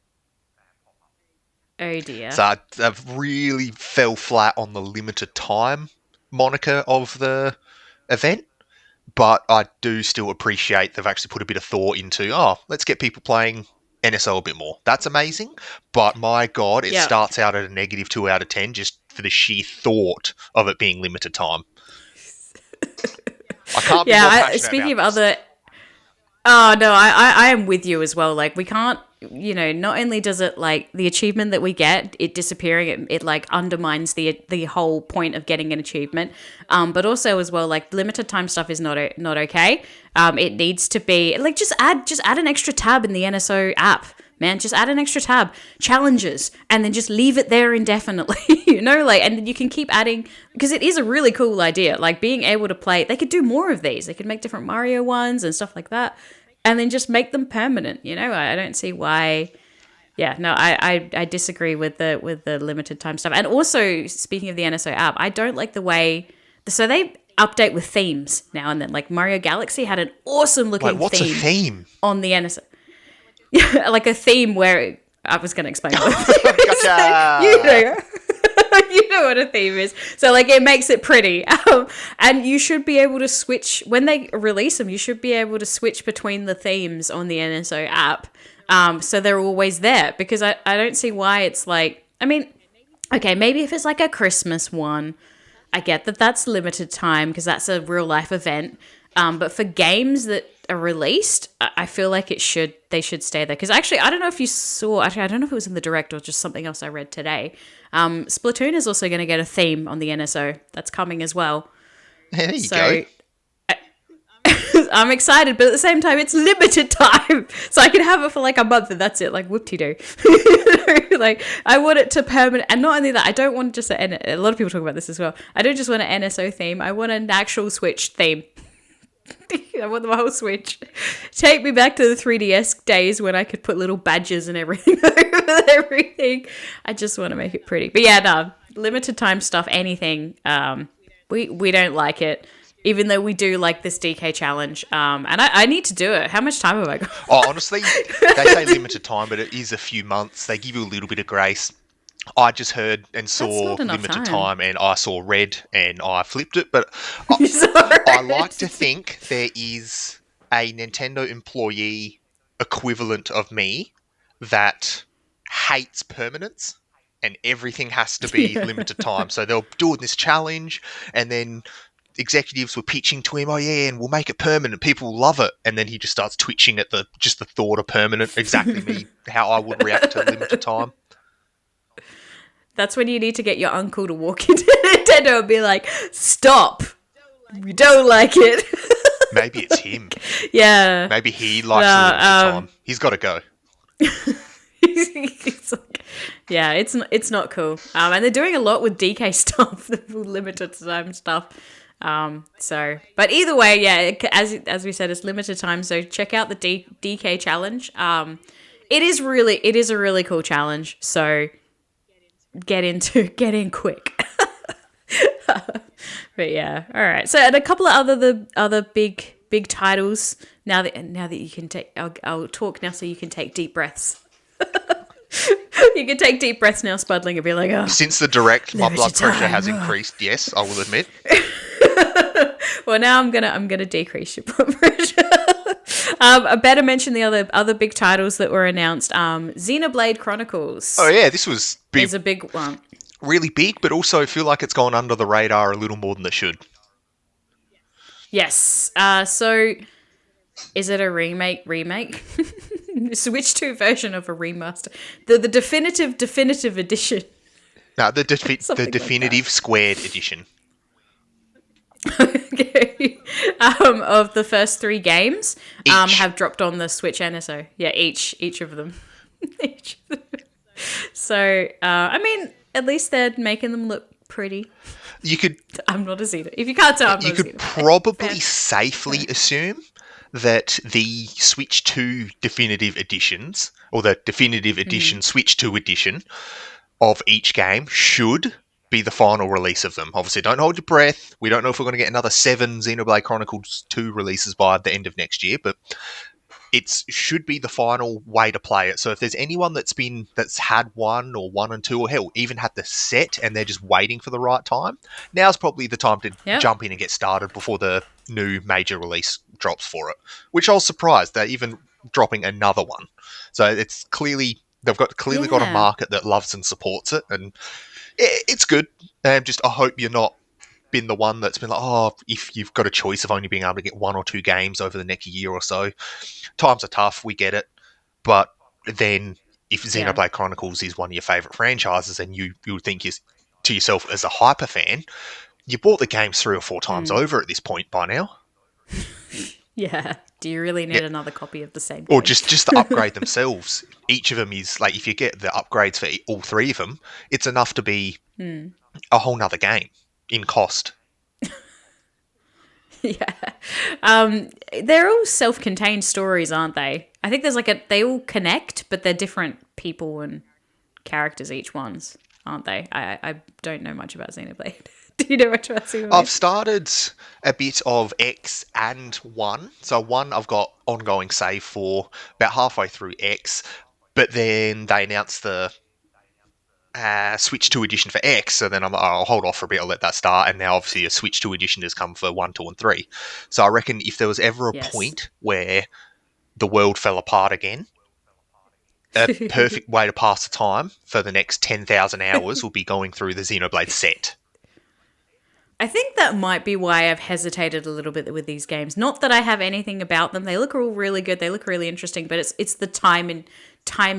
Oh dear. So I've really fell flat on the limited time moniker of the event, but I do still appreciate they've actually put a bit of thought into, let's get people playing NSO a bit more. That's amazing, but my God, it starts out at a negative 2 out of 10 just for the sheer thought of it being limited time. I can't be more passionate speaking about of this. other... Oh, no, I am with you as well. Like, we can't, not only does it, like, the achievement that we get, it disappearing, it like, undermines the whole point of getting an achievement. But also, as well, like, limited time stuff is not okay. It needs to be, like, just add an extra tab in the NSO app, man. Just add an extra tab. Challenges. And then just leave it there indefinitely, and then you can keep adding, because it is a really cool idea. Like, being able to play, they could do more of these. They could make different Mario ones and stuff like that. And then just make them permanent, I don't see why. Yeah, no, I disagree with the limited time stuff. And also, speaking of the NSO app, I don't like the way... So they update with themes now and then. Like, Mario Galaxy had an awesome looking theme. What's a theme? On the NSO. Yeah, like a theme where... I was going to explain what Gotcha! You know what a theme is. So, like, it makes it pretty. And you should be able to switch... When they release them, you should be able to switch between the themes on the NSO app. So they're always there. Because I don't see why it's like... I mean, okay, maybe if it's like a Christmas one, I get that that's limited time because that's a real-life event. But for games that are released, I feel like they should stay there. Because actually, I don't know if you saw... Actually, I don't know if it was in the direct or just something else I read today. Splatoon is also going to get a theme on the NSO. That's coming as well. There you go. I'm excited, but at the same time, it's limited time. So I can have it for like a month and that's it, like whoop-de-doo. Like, I want it to permanent. And not only that, I don't want just a lot of people talk about this as well. I don't just want an NSO theme. I want an actual Switch theme. I want the whole Switch. Take me back to the 3DS days when I could put little badges and everything over everything. I just want to make it pretty. But yeah, no, limited time stuff, anything. We don't like it. Even though we do like this DK challenge. And I need to do it. How much time have I got? Honestly, they say limited time, but it is a few months. They give you a little bit of grace. I just heard and saw limited time and I saw red and I flipped it. But I like to think there is a Nintendo employee equivalent of me that hates permanence and everything has to be limited time. So they'll do this challenge and then executives were pitching to him, oh yeah, and we'll make it permanent. People will love it. And then he just starts twitching at the thought of permanent. Exactly me, how I would react to limited time. That's when you need to get your uncle to walk into Nintendo and be like, stop. We don't like it. Maybe it's him. Yeah. Maybe he likes limited time. He's got to go. Yeah, it's not cool. And they're doing a lot with DK stuff, the limited time stuff. But either way, yeah, as we said, it's limited time. So check out the DK challenge. It is a really cool challenge. So get in quick. But yeah, all right. So and a couple of other big titles. Now that you can take, I'll talk now, so you can take deep breaths. You can take deep breaths now, Spudling, and be like, oh. Since the direct, my blood pressure has increased. Yes, I will admit. Well, now I'm gonna decrease your blood pressure. I better mention the other big titles that were announced. Xenoblade Chronicles. Oh yeah, this was big. It's a big one. Really big, but also feel like it's gone under the radar a little more than it should. Yes. So, is it a remake? Switch 2 version of a remaster. The definitive edition. No, the definitive squared edition. Okay. Of the first 3 games have dropped on the Switch NSO. Yeah, each of them. So, I mean, at least they're making them look pretty. You could. I'm not a Xena. If you can't tell, I'm not a Xena. You could probably safely assume that the Switch 2 definitive editions, or the definitive edition Switch 2 edition of each game should be the final release of them. Obviously, don't hold your breath. We don't know if we're going to get another 7 Xenoblade Chronicles 2 releases by the end of next year, but it should be the final way to play it. So if there's anyone that's had 1 or 1 and 2, or hell, even had the set and they're just waiting for the right time, now's probably the time to jump in and get started before the new major release drops for it. Which I was surprised they're even dropping another one. So it's clearly they've got a market that loves and supports it, and it's good. I hope you're not been the one that's been like, oh, if you've got a choice of only being able to get 1 or 2 games over the next year or so, times are tough, we get it. But then if Xenoblade Chronicles is one of your favourite franchises and you would think to yourself as a hyper fan, you bought the games 3 or 4 times over at this point by now. Yeah. Do you really need another copy of the same game? Or just the upgrade themselves. Each of them is, like, if you get the upgrades for all 3 of them, it's enough to be a whole nother game in cost. Yeah. They're all self-contained stories, aren't they? I think there's they all connect, but they're different people and characters each ones, aren't they? I don't know much about Xenoblade. Do you know much about Xenoblade? I've started a bit of X and 1. So 1 I've got ongoing save for about halfway through X, but then they announced the Switch 2 edition for X, so then I'll hold off for a bit, I'll let that start, and now obviously a Switch 2 edition has come for 1, 2 and 3. So I reckon if there was ever a point where the world fell apart again, a perfect way to pass the time for the next 10,000 hours will be going through the Xenoblade set. I think that might be why I've hesitated a little bit with these games. Not that I have anything about them. They look all really good. They look really interesting, but it's the time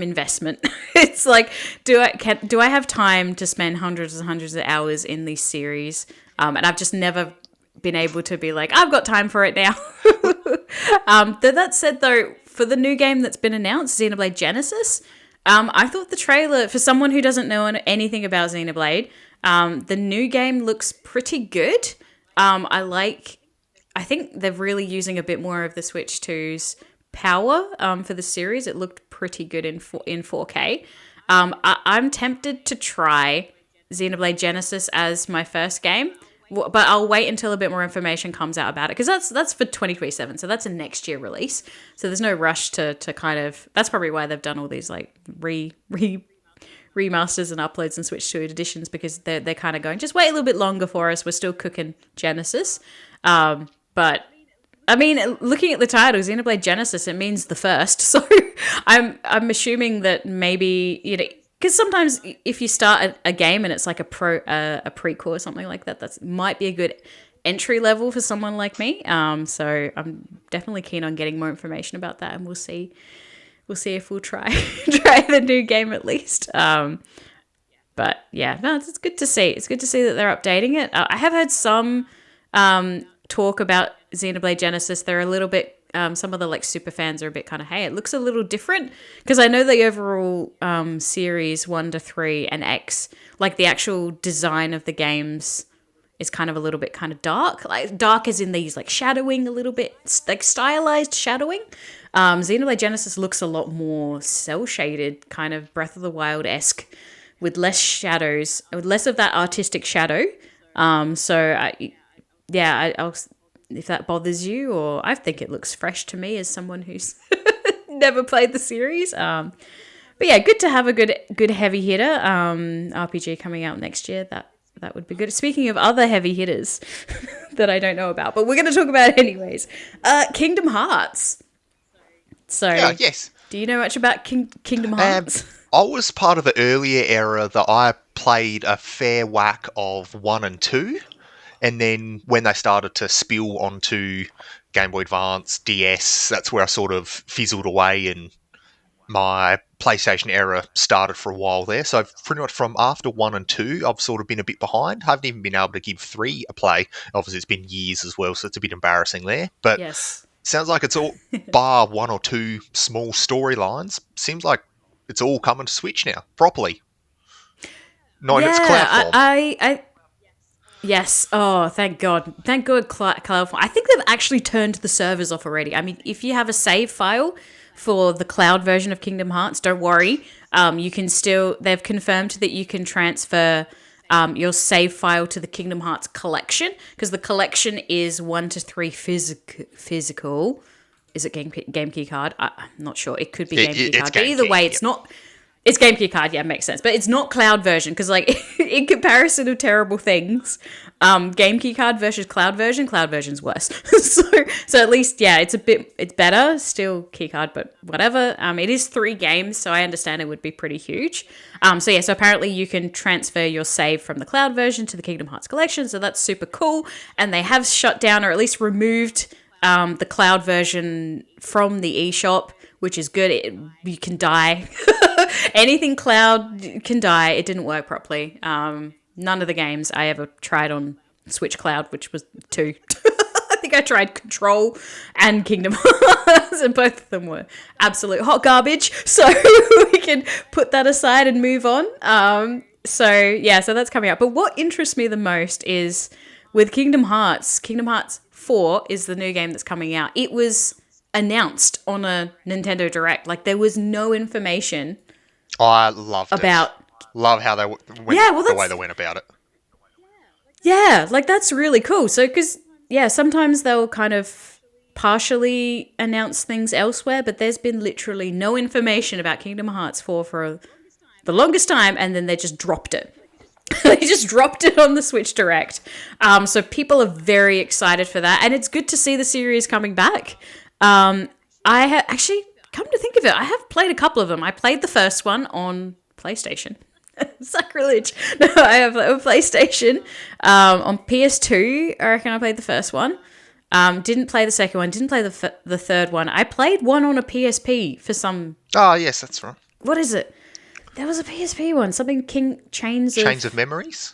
investment. It's like, do I have time to spend hundreds and hundreds of hours in these series? And I've just never been able to be like, I've got time for it now. That said, though, for the new game that's been announced, Xenoblade Genesis, I thought the trailer, for someone who doesn't know anything about Xenoblade, the new game looks pretty good. I think they're really using a bit more of the Switch 2's power for the series. It looked pretty good in 4K. I'm tempted to try Xenoblade Genesis as my first game, but I'll wait until a bit more information comes out about it, because that's for 2027, so that's a next year release. So there's no rush to kind of. That's probably why they've done all these like remasters and uploads and Switch 2 editions, because they're kind of going, just wait a little bit longer for us. We're still cooking Genesis, but I mean, looking at the title, Xenoblade Genesis, it means the first. So I'm assuming that maybe, because sometimes if you start a game and it's like a prequel or something like that, that might be a good entry level for someone like me. So I'm definitely keen on getting more information about that, and we'll see if we'll try the new game at least. But yeah, no, it's good to see. It's good to see that they're updating it. I have heard some talk about Xenoblade Genesis. They're a little bit, some of the like super fans are a bit kind of, hey, it looks a little different, because I know the overall series 1 to 3 and X, like the actual design of the games is kind of a little bit kind of dark, like dark as in these like shadowing a little bit, like stylized shadowing. Xenoblade Genesis looks a lot more cell shaded, kind of Breath of the Wild-esque, with less shadows, with less of that artistic shadow. So I'll, if that bothers you, or I think it looks fresh to me as someone who's never played the series. But yeah, good to have a good heavy hitter RPG coming out next year. That would be good. Speaking of other heavy hitters that I don't know about, but we're going to talk about it anyways. Kingdom Hearts. So, yes. Do you know much about Kingdom Hearts? I was part of the earlier era that I played a fair whack of 1 and 2. And then when they started to spill onto Game Boy Advance, DS, that's where I sort of fizzled away, and my PlayStation era started for a while there. So pretty much from after 1 and 2, I've sort of been a bit behind. I haven't even been able to give 3 a play. Obviously, it's been years as well, so it's a bit embarrassing there. But yes. Sounds like it's all, bar 1 or 2 small storylines, seems like it's all coming to Switch now, properly. Not in its cloud form. Yes. Oh, thank God. Thank God, cloud form. I think they've actually turned the servers off already. I mean, if you have a save file for the cloud version of Kingdom Hearts, don't worry. You can still, they've confirmed that you can transfer your save file to the Kingdom Hearts collection, because the collection is 1 to 3 physical. Is it game key card? I'm not sure. It could be game key card. But either way, it's not. It's game key card, yeah, makes sense. But it's not cloud version, because like in comparison of terrible things, game key card versus cloud version's worse. so at least, yeah, it's better. Still key card, but whatever. It is 3 games, so I understand it would be pretty huge. So apparently you can transfer your save from the cloud version to the Kingdom Hearts collection, so that's super cool. And they have shut down, or at least removed, the cloud version from the eShop, which is good. You can die. Anything cloud can die. It didn't work properly. None of the games I ever tried on Switch Cloud, which was 2. I think I tried Control and Kingdom Hearts, and both of them were absolute hot garbage. So we can put that aside and move on. So that's coming up. But what interests me the most is with Kingdom Hearts 4 is the new game that's coming out. It was announced on a Nintendo Direct. Like, there was no information. I loved it. Love how they went, the way they went about it. Yeah, like that's really cool. So, because, sometimes they'll kind of partially announce things elsewhere, but there's been literally no information about Kingdom Hearts 4 for the longest time, and then they just dropped it. They just dropped it on the Switch Direct. So people are very excited for that, and it's good to see the series coming back. I have actually, come to think of it, I have played a couple of them. I played the first one on PlayStation. Sacrilege. No, I have a PlayStation. On PS2, I reckon I played the first one. Didn't play the second one. Didn't play the third one. I played one on a PSP for some... Oh, yes, that's right. What is it? There was a PSP one. Something Chains of Memories?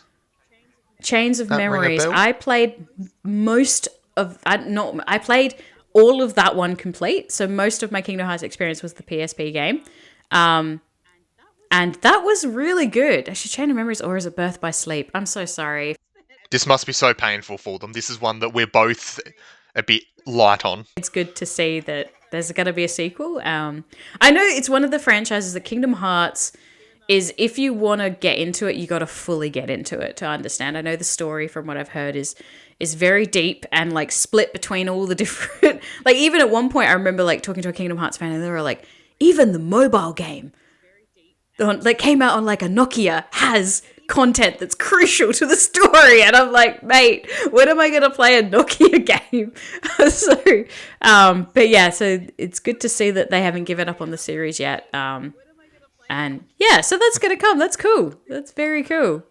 Chains of Memories. I played I played all of that one complete. So most of my Kingdom Hearts experience was the PSP game. And that was really good. Actually, Chain of Memories, or is it Birth by Sleep? I'm so sorry. This must be so painful for them. This is one that we're both a bit light on. It's good to see that there's going to be a sequel. I know it's one of the franchises that Kingdom Hearts is, if you want to get into it, you got to fully get into it to understand. I know the story, from what I've heard, is very deep and like split between all the different... Like, even at one point, I remember like talking to a Kingdom Hearts fan, and they were like, even the mobile game that came out on like a Nokia has content that's crucial to the story, and I'm like, mate, when am I gonna play a Nokia game? But yeah, so it's good to see that they haven't given up on the series yet. And yeah, so that's gonna come. That's cool. That's very cool.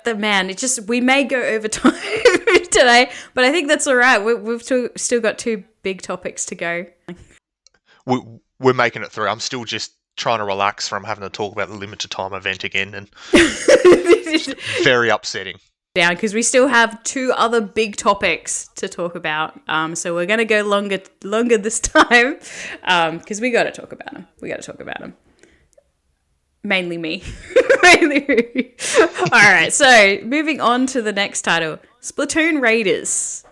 We may go over time today, but I think that's all right. We've still got 2 big topics to go. We're making it through. I'm still just trying to relax from having to talk about the limited time event again, and very upsetting. Down because we still have 2 other big topics to talk about. So we're gonna go longer this time, because we got to talk about them. Mainly me. All right, so moving on to the next title, Splatoon Raiders.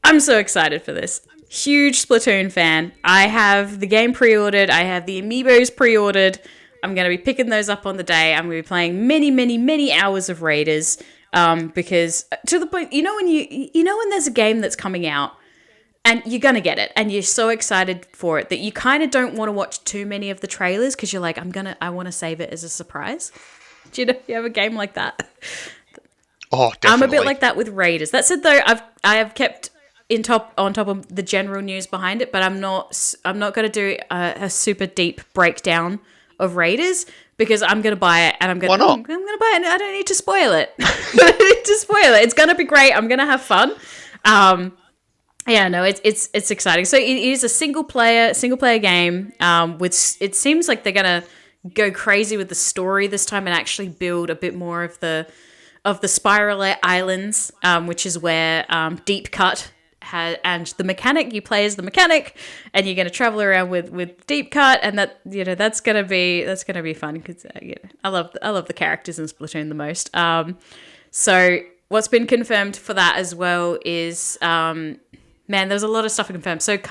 I'm so excited for this. Huge Splatoon fan. I have the game pre-ordered. I have the amiibos pre-ordered. I'm going to be picking those up on the day. I'm going to be playing many, many, many hours of Raiders, because to the point, when there's a game that's coming out, and you're going to get it, and you're so excited for it that you kind of don't want to watch too many of the trailers because you're like, I want to save it as a surprise. Do you have a game like that? Oh, definitely. I'm a bit like that with Raiders. That said, though, I have kept on top of the general news behind it, but I'm not going to do a super deep breakdown of Raiders because I'm going to buy it, and I'm going to buy it, and I don't need to spoil it. It's going to be great. I'm going to have fun. Yeah, no, it's exciting. So it is a single player game. It seems like they're gonna go crazy with the story this time and actually build a bit more of the Spiral Islands, which is where Deep Cut and the mechanic. You play as the mechanic, and you're gonna travel around with Deep Cut, and that's gonna be fun because I love the characters in Splatoon the most. So what's been confirmed for that as well is man, there's a lot of stuff confirmed. So with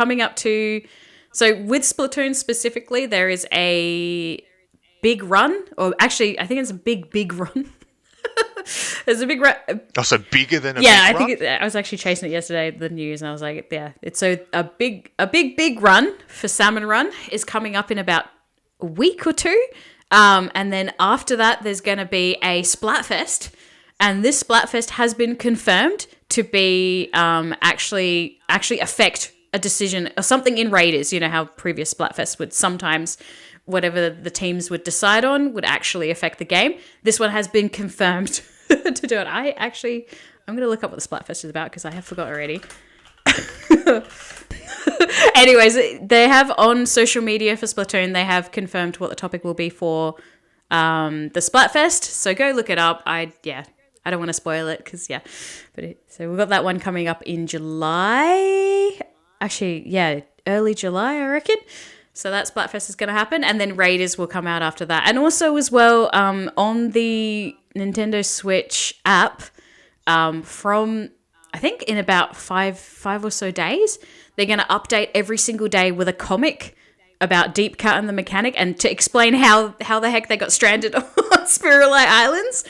Splatoon specifically, there is a big run, or actually, I think it's a big run. There's a big run. Oh, so bigger than a yeah, big run? I think I was actually chasing it yesterday, the news, and I was like, yeah, it's so a big run for Salmon Run is coming up in about a week or 2, and then after that, there's going to be a Splatfest, and this Splatfest has been confirmed to be actually affect a decision or something in Raiders. You know how previous Splatfests would sometimes, whatever the teams would decide on would actually affect the game. This one has been confirmed to do it. I'm going to look up what the Splatfest is about because I have forgot already. Anyways, they have on social media for Splatoon, they have confirmed what the topic will be for the Splatfest. So go look it up. I don't want to spoil it because, so we've got that one coming up in July. Actually, early July, I reckon. So that Splatfest is going to happen. And then Raiders will come out after that. And also as well, on the Nintendo Switch app, from, I think in about five or so days, they're going to update every single day with a comic about Deep Cut and the mechanic, and to explain how the heck they got stranded on Spiral Islands.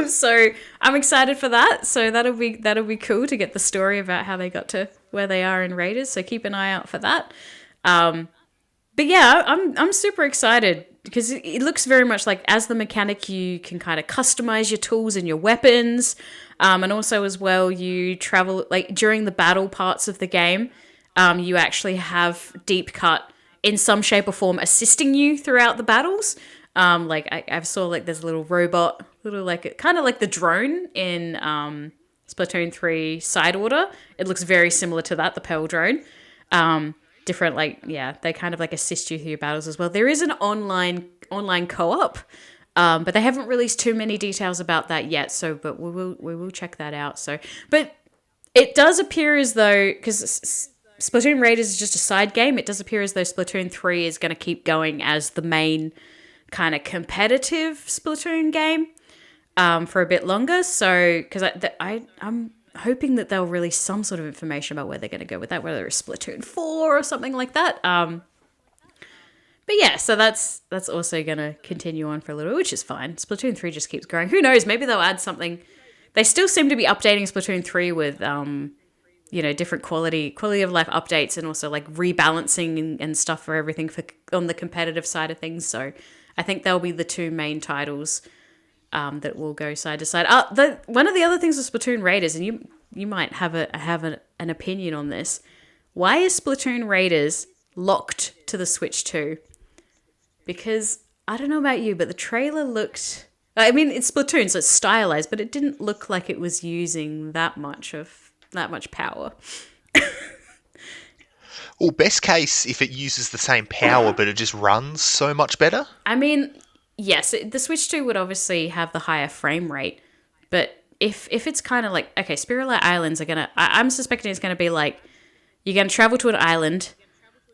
So I'm excited for that. So that'll be cool to get the story about how they got to where they are in Raiders. So keep an eye out for that. But yeah, I'm super excited because it looks very much like as the mechanic, you can kind of customize your tools and your weapons. And also as well, you travel like during the battle parts of the game, you actually have Deep Cut in some shape or form assisting you throughout the battles. Like I saw like there's a little robot, like kind of like the drone in Splatoon 3 Side Order. It looks very similar to that, the Pearl drone. Different, they kind of like assist you through your battles as well. There is an online co-op, but they haven't released too many details about that yet. So, but we will check that out. So, but it does appear as though, because Splatoon Raiders is just a side game, it does appear as though Splatoon 3 is going to keep going as the main kind of competitive Splatoon game for a bit longer. So, because I'm hoping that they'll release some sort of information about where they're going to go with that, whether it's Splatoon 4 or something like that. But yeah, so that's also going to continue on for a little, which is fine. Splatoon 3 just keeps growing. Who knows? Maybe they'll add something. They still seem to be updating Splatoon 3 with different quality of life updates, and also like rebalancing and stuff for everything on the competitive side of things. So I think they'll be the two main titles that will go side to side. One of the other things with Splatoon Raiders, and you might have an opinion on this. Why is Splatoon Raiders locked to the Switch 2? Because I don't know about you, but the trailer looked... I mean, it's Splatoon, so it's stylized, but it didn't look like it was using that much power. Well, best case, if it uses the same power, but it just runs so much better. I mean, yes, the Switch 2 would obviously have the higher frame rate, but if it's kind of like... Okay, Spirit Light Islands are going to... I'm suspecting it's going to be like, you're going to travel to an island...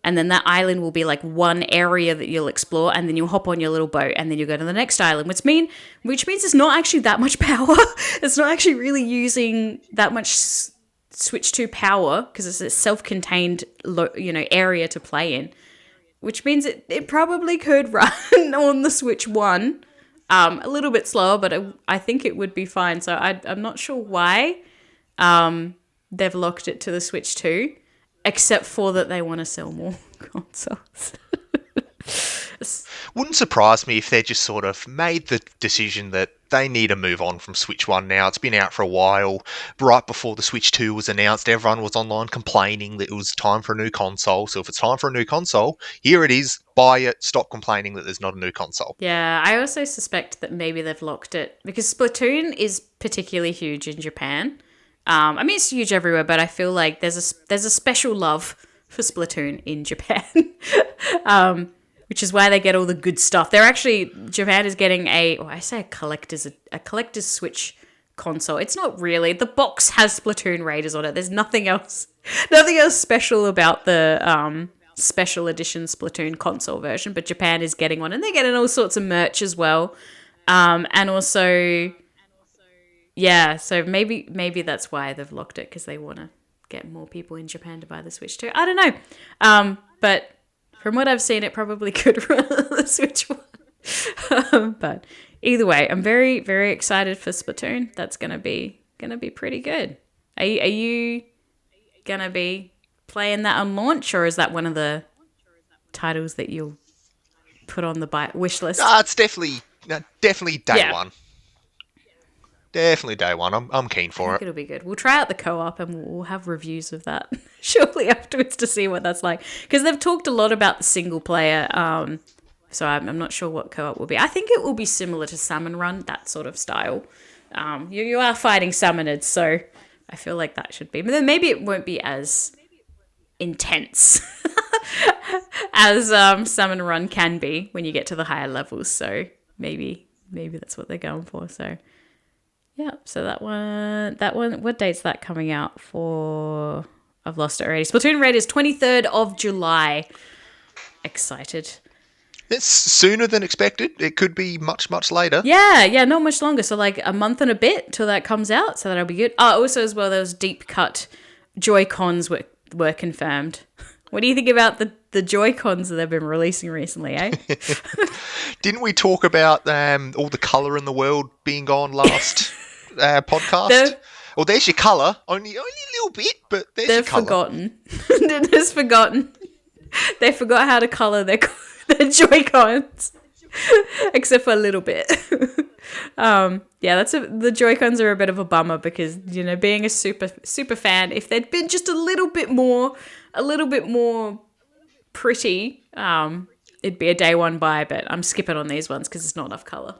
And then that island will be like one area that you'll explore, and then you'll hop on your little boat, and then you'll go to the next island, which means it's not actually that much power. It's not actually really using that much Switch 2 power, because it's a self-contained area to play in, which means it probably could run on the Switch 1 a little bit slower, but I think it would be fine. So I'm not sure why they've locked it to the Switch 2. Except for that they want to sell more consoles. Wouldn't surprise me if they just sort of made the decision that they need to move on from Switch 1 now. It's been out for a while. Right before the Switch 2 was announced, everyone was online complaining that it was time for a new console. So if it's time for a new console, here it is. Buy it. Stop complaining that there's not a new console. Yeah, I also suspect that maybe they've locked it because Splatoon is particularly huge in Japan. I mean, it's huge everywhere, but I feel like there's a special love for Splatoon in Japan, which is why they get all the good stuff. Japan is getting a collector's Switch console. It's not really. The box has Splatoon Raiders on it. There's nothing else special about the special edition Splatoon console version, but Japan is getting one, and they're getting all sorts of merch as well, and also. Yeah, so maybe that's why they've locked it, because they want to get more people in Japan to buy the Switch 2. I don't know. But from what I've seen, it probably could run the Switch 1. But either way, I'm very, very excited for Splatoon. That's gonna be pretty good. Are you gonna be playing that on launch, or is that one of the titles that you'll put on the wish list? It's definitely day one. Definitely day one. I'm keen for it. It'll be good. We'll try out the co-op and we'll have reviews of that shortly afterwards to see what that's like. Because they've talked a lot about the single player, so I'm not sure what co-op will be. I think it will be similar to Salmon Run, that sort of style. You are fighting summoners, so I feel like that should be. But then maybe it won't be as intense as Salmon Run can be when you get to the higher levels. So maybe that's what they're going for. So. Yeah, so that one, what date's that coming out for? I've lost it already. Splatoon Raiders, 23rd of July. Excited. It's sooner than expected. It could be much, much later. Yeah, not much longer. So like a month and a bit till that comes out, so that'll be good. Also as well, those deep cut Joy-Cons were confirmed. What do you think about the Joy-Cons that they've been releasing recently, eh? Didn't we talk about all the colour in the world being gone last podcast? Well, there's your colour. Only a little bit, but there's your colour. They've forgotten. They forgot how to colour their Joy-Cons. Except for a little bit. The Joy-Cons are a bit of a bummer because, being a super fan, if they'd been just a little bit more pretty, it'd be a day one buy, but I'm skipping on these ones because it's not enough colour.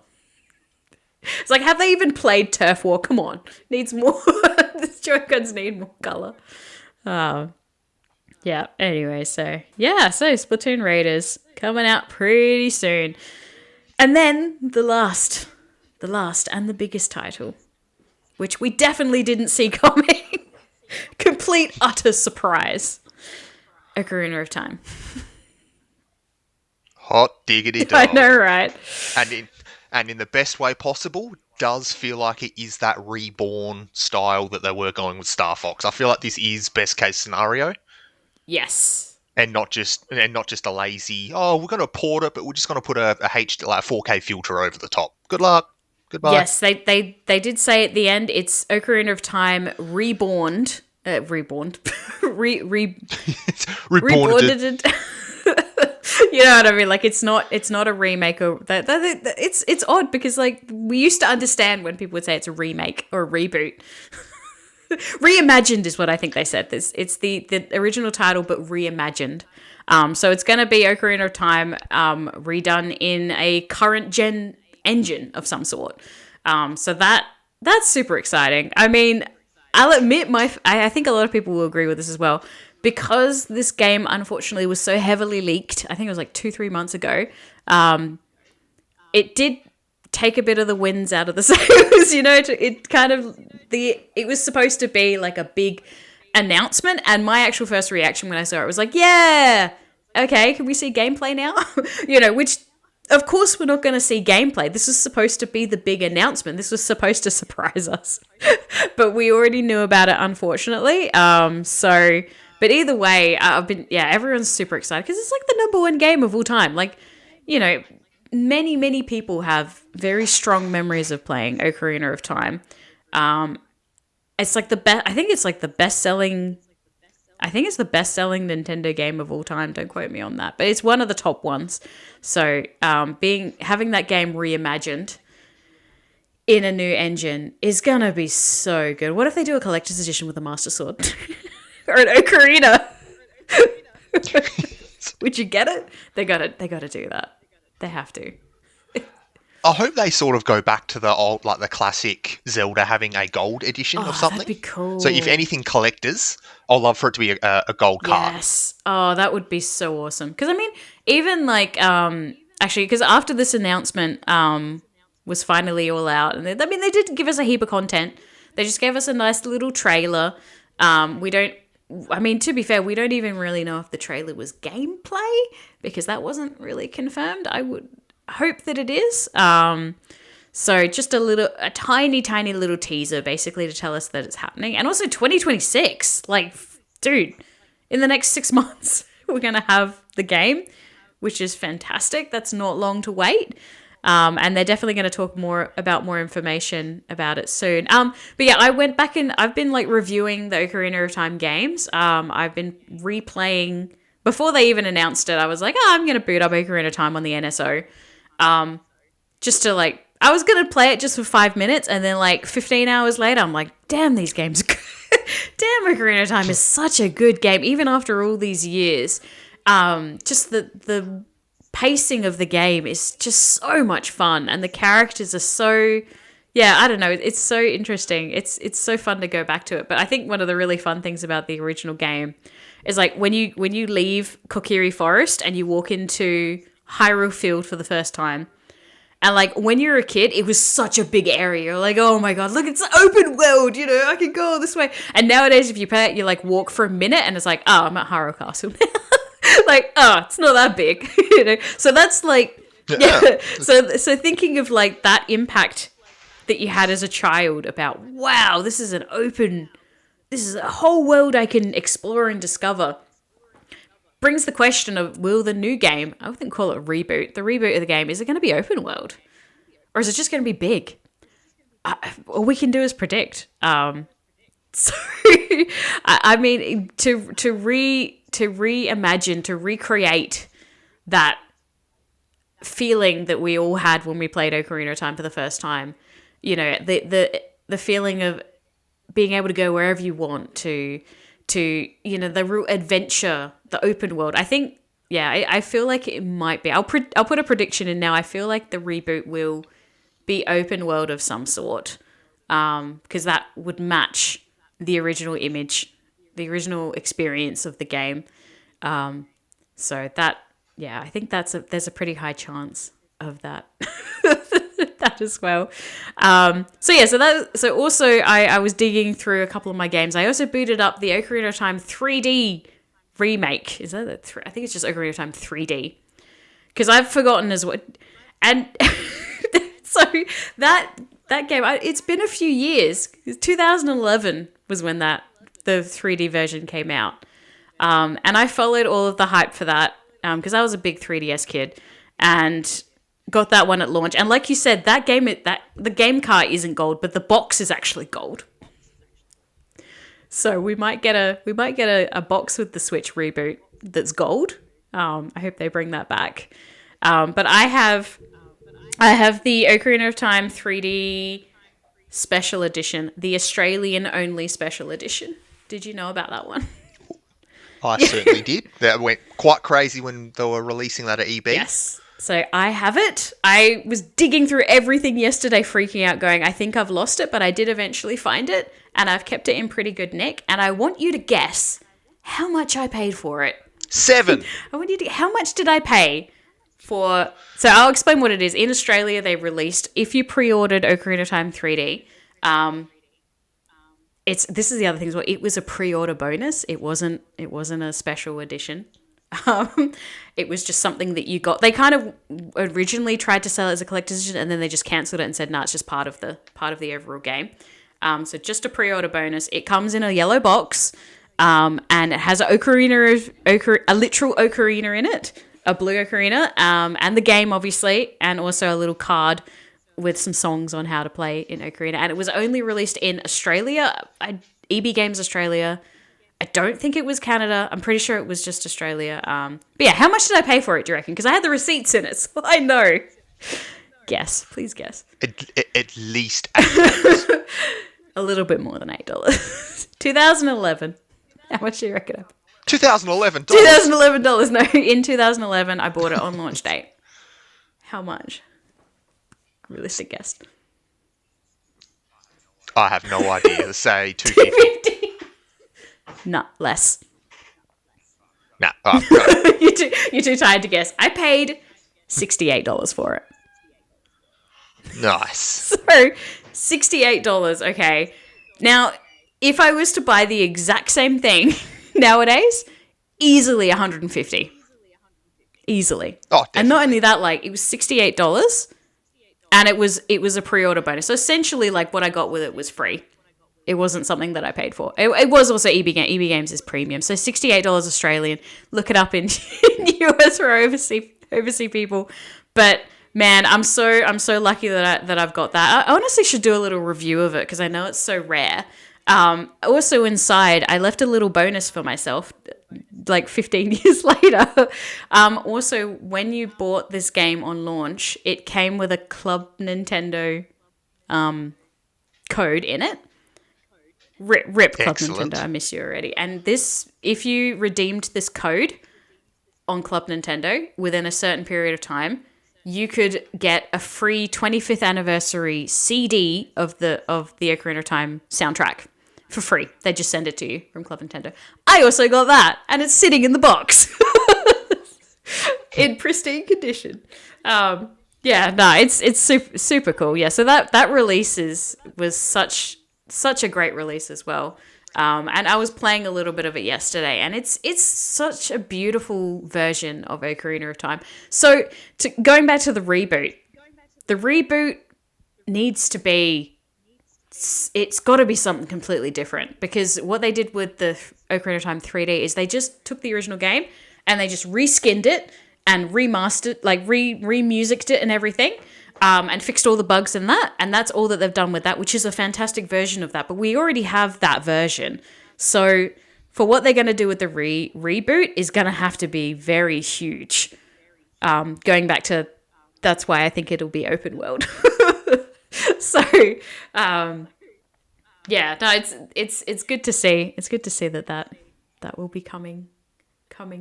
It's like, have they even played Turf War? Come on. Needs more. The Joy-Cons need more colour. Yeah, anyway, so Splatoon Raiders coming out pretty soon. And then the last and the biggest title, which we definitely didn't see coming. Complete, utter surprise. Ocarina of Time. Hot diggity dog. I know, right? And in the best way possible, does feel like it is that reborn style that they were going with Star Fox. I feel like this is best case scenario. Yes. And not just a lazy, we're going to port it, but we're just going to put a 4K filter over the top. Good luck. Goodbye. Yes, they did say at the end it's Ocarina of Time reborned reborn, Reborn. You know what I mean? Like it's not a remake or it's odd because like we used to understand when people would say it's a remake or a reboot. Reimagined is what I think they said. It's the original title but reimagined. So it's going to be Ocarina of Time redone in a current gen engine of some sort. So that's super exciting. I mean, I'll admit I think a lot of people will agree with this as well. Because this game, unfortunately, was so heavily leaked, I think it was like 2-3 months ago, it did take a bit of the winds out of the sails, you know, it was supposed to be like a big announcement, and my actual first reaction when I saw it was like, yeah, okay, can we see gameplay now? You know, which, of course, we're not going to see gameplay. This was supposed to be the big announcement. This was supposed to surprise us. But we already knew about it, unfortunately. But either way, everyone's super excited because it's like the number one game of all time. Like, you know, many people have very strong memories of playing Ocarina of Time. It's like I think it's the best-selling Nintendo game of all time. Don't quote me on that, but it's one of the top ones. So, having that game reimagined in a new engine is gonna be so good. What if they do a collector's edition with a Master Sword? Or an ocarina. Would you get it? They gotta do that. They have to. I hope they sort of go back to the old, like the classic Zelda having a gold edition of something. That'd be cool. So if anything, collectors, I'd love for it to be a gold card. Yes. Oh, that would be so awesome. Because I mean, even like actually, because after this announcement was finally all out, and they did give us a heap of content. They just gave us a nice little trailer. To be fair, we don't even really know if the trailer was gameplay because that wasn't really confirmed. I would hope that it is. So just a tiny little teaser basically to tell us that it's happening. And also 2026, like, dude, in the next 6 months, we're going to have the game, which is fantastic. That's not long to wait. And they're definitely going to talk more information about it soon. But yeah, I went back and I've been like reviewing the Ocarina of Time games. I've been replaying before they even announced it. I was like, I'm going to boot up Ocarina of Time on the NSO. Just to like, I was going to play it just for 5 minutes. And then like 15 hours later, I'm like, damn, these games are good. Damn, Ocarina of Time is such a good game. Even after all these years, just the pacing of the game is just so much fun, and the characters are so, I don't know, it's so interesting. It's so fun to go back to it. But I think one of the really fun things about the original game is like when you leave Kokiri Forest and you walk into Hyrule Field for the first time, and like when you're a kid, it was such a big area. You're like, oh my god, look, it's an open world, you know, I can go this way. And nowadays, if you play it, you like walk for a minute and it's like, oh, I'm at Hyrule Castle now. Like, oh, it's not that big, you know. So that's like, So thinking of like that impact that you had as a child about, wow, this is a whole world I can explore and discover, brings the question of, will the new game, I wouldn't call it a reboot, the reboot of the game, is it going to be open world? Or is it just going to be big? All we can do is predict. So, I mean, to reimagine, to recreate that feeling that we all had when we played Ocarina of Time for the first time, you know, the feeling of being able to go wherever you want to, you know, the real adventure, the open world. I think, I feel like it might be. I'll put a prediction in now. I feel like the reboot will be open world of some sort, because that would match the original image, the original experience of the game. So that, I think there's a pretty high chance of that. That as well. So also I was digging through a couple of my games. I also booted up the Ocarina of Time 3D remake. Is that I think it's just Ocarina of Time 3D. Because I've forgotten as what. And so that game, it's been a few years. 2011 was when the 3D version came out. And I followed all of the hype for that because I was a big 3DS kid and got that one at launch. And like you said, that game, the game cart isn't gold, but the box is actually gold. So we might get a box with the Switch reboot that's gold. I hope they bring that back. But I have the Ocarina of Time 3D Special Edition, the Australian only Special Edition. Did you know about that one? I certainly did. That went quite crazy when they were releasing that at EB. Yes. So I have it. I was digging through everything yesterday, freaking out, going, I think I've lost it, but I did eventually find it, and I've kept it in pretty good nick. And I want you to guess how much I paid for it. 7. How much did I pay for... So I'll explain what it is. In Australia, they released, if you pre-ordered Ocarina of Time 3D, this is the other thing as well. It was a pre-order bonus. It wasn't a special edition. It was just something that you got. They kind of originally tried to sell it as a collector's edition, and then they just cancelled it and said, "No, it's just part of the overall game." So just a pre-order bonus. It comes in a yellow box, and it has a literal ocarina in it, a blue ocarina, and the game obviously, and also a little card with some songs on how to play in Ocarina. And it was only released in Australia, EB Games Australia. I don't think it was Canada. I'm pretty sure it was just Australia. But yeah, how much did I pay for it, do you reckon? Because I had the receipts in it, so I know. Guess. Please guess. At least $8. A little bit more than $8. 2011. How much do you reckon? $2011. $2011. No, in 2011, I bought it on launch date. How much? Realistic guess. I have no idea. Say $250. No, less. Nah, you're too tired to guess. I paid $68 for it. Nice. So $68. Okay. Now, if I was to buy the exact same thing nowadays, easily $150. Easily. Oh, definitely. And not only that, like it was $68, and it was a pre-order bonus. So essentially, like what I got with it was free. It wasn't something that I paid for. It was also EB Games is premium. So $68 Australian. Look it up in US for overseas people. But man, I'm so lucky that I've got that. I honestly should do a little review of it because I know it's so rare. Also inside, I left a little bonus for myself, like 15 years later. Also, when you bought this game on launch, it came with a Club Nintendo code in it. Rip Club Excellent. Nintendo, I miss you already. And this, if you redeemed this code on Club Nintendo within a certain period of time, you could get a free 25th anniversary CD of the Ocarina of Time soundtrack for free. They just send it to you from Club Nintendo. I also got that, and it's sitting in the box in pristine condition. Yeah, no, it's super cool. Yeah, so that release was such a great release as well. And I was playing a little bit of it yesterday, and it's such a beautiful version of Ocarina of Time. So going back to the reboot needs to be, it's got to be something completely different, because what they did with the Ocarina of Time 3D is they just took the original game and they just reskinned it and remastered, like re-musiced it and everything. And fixed all the bugs in that, and that's all that they've done with that, which is a fantastic version of that. But we already have that version, so for what they're going to do with the reboot is going to have to be very huge. Going back to, that's why I think it'll be open world. So, yeah, no, it's good to see. It's good to see that will be coming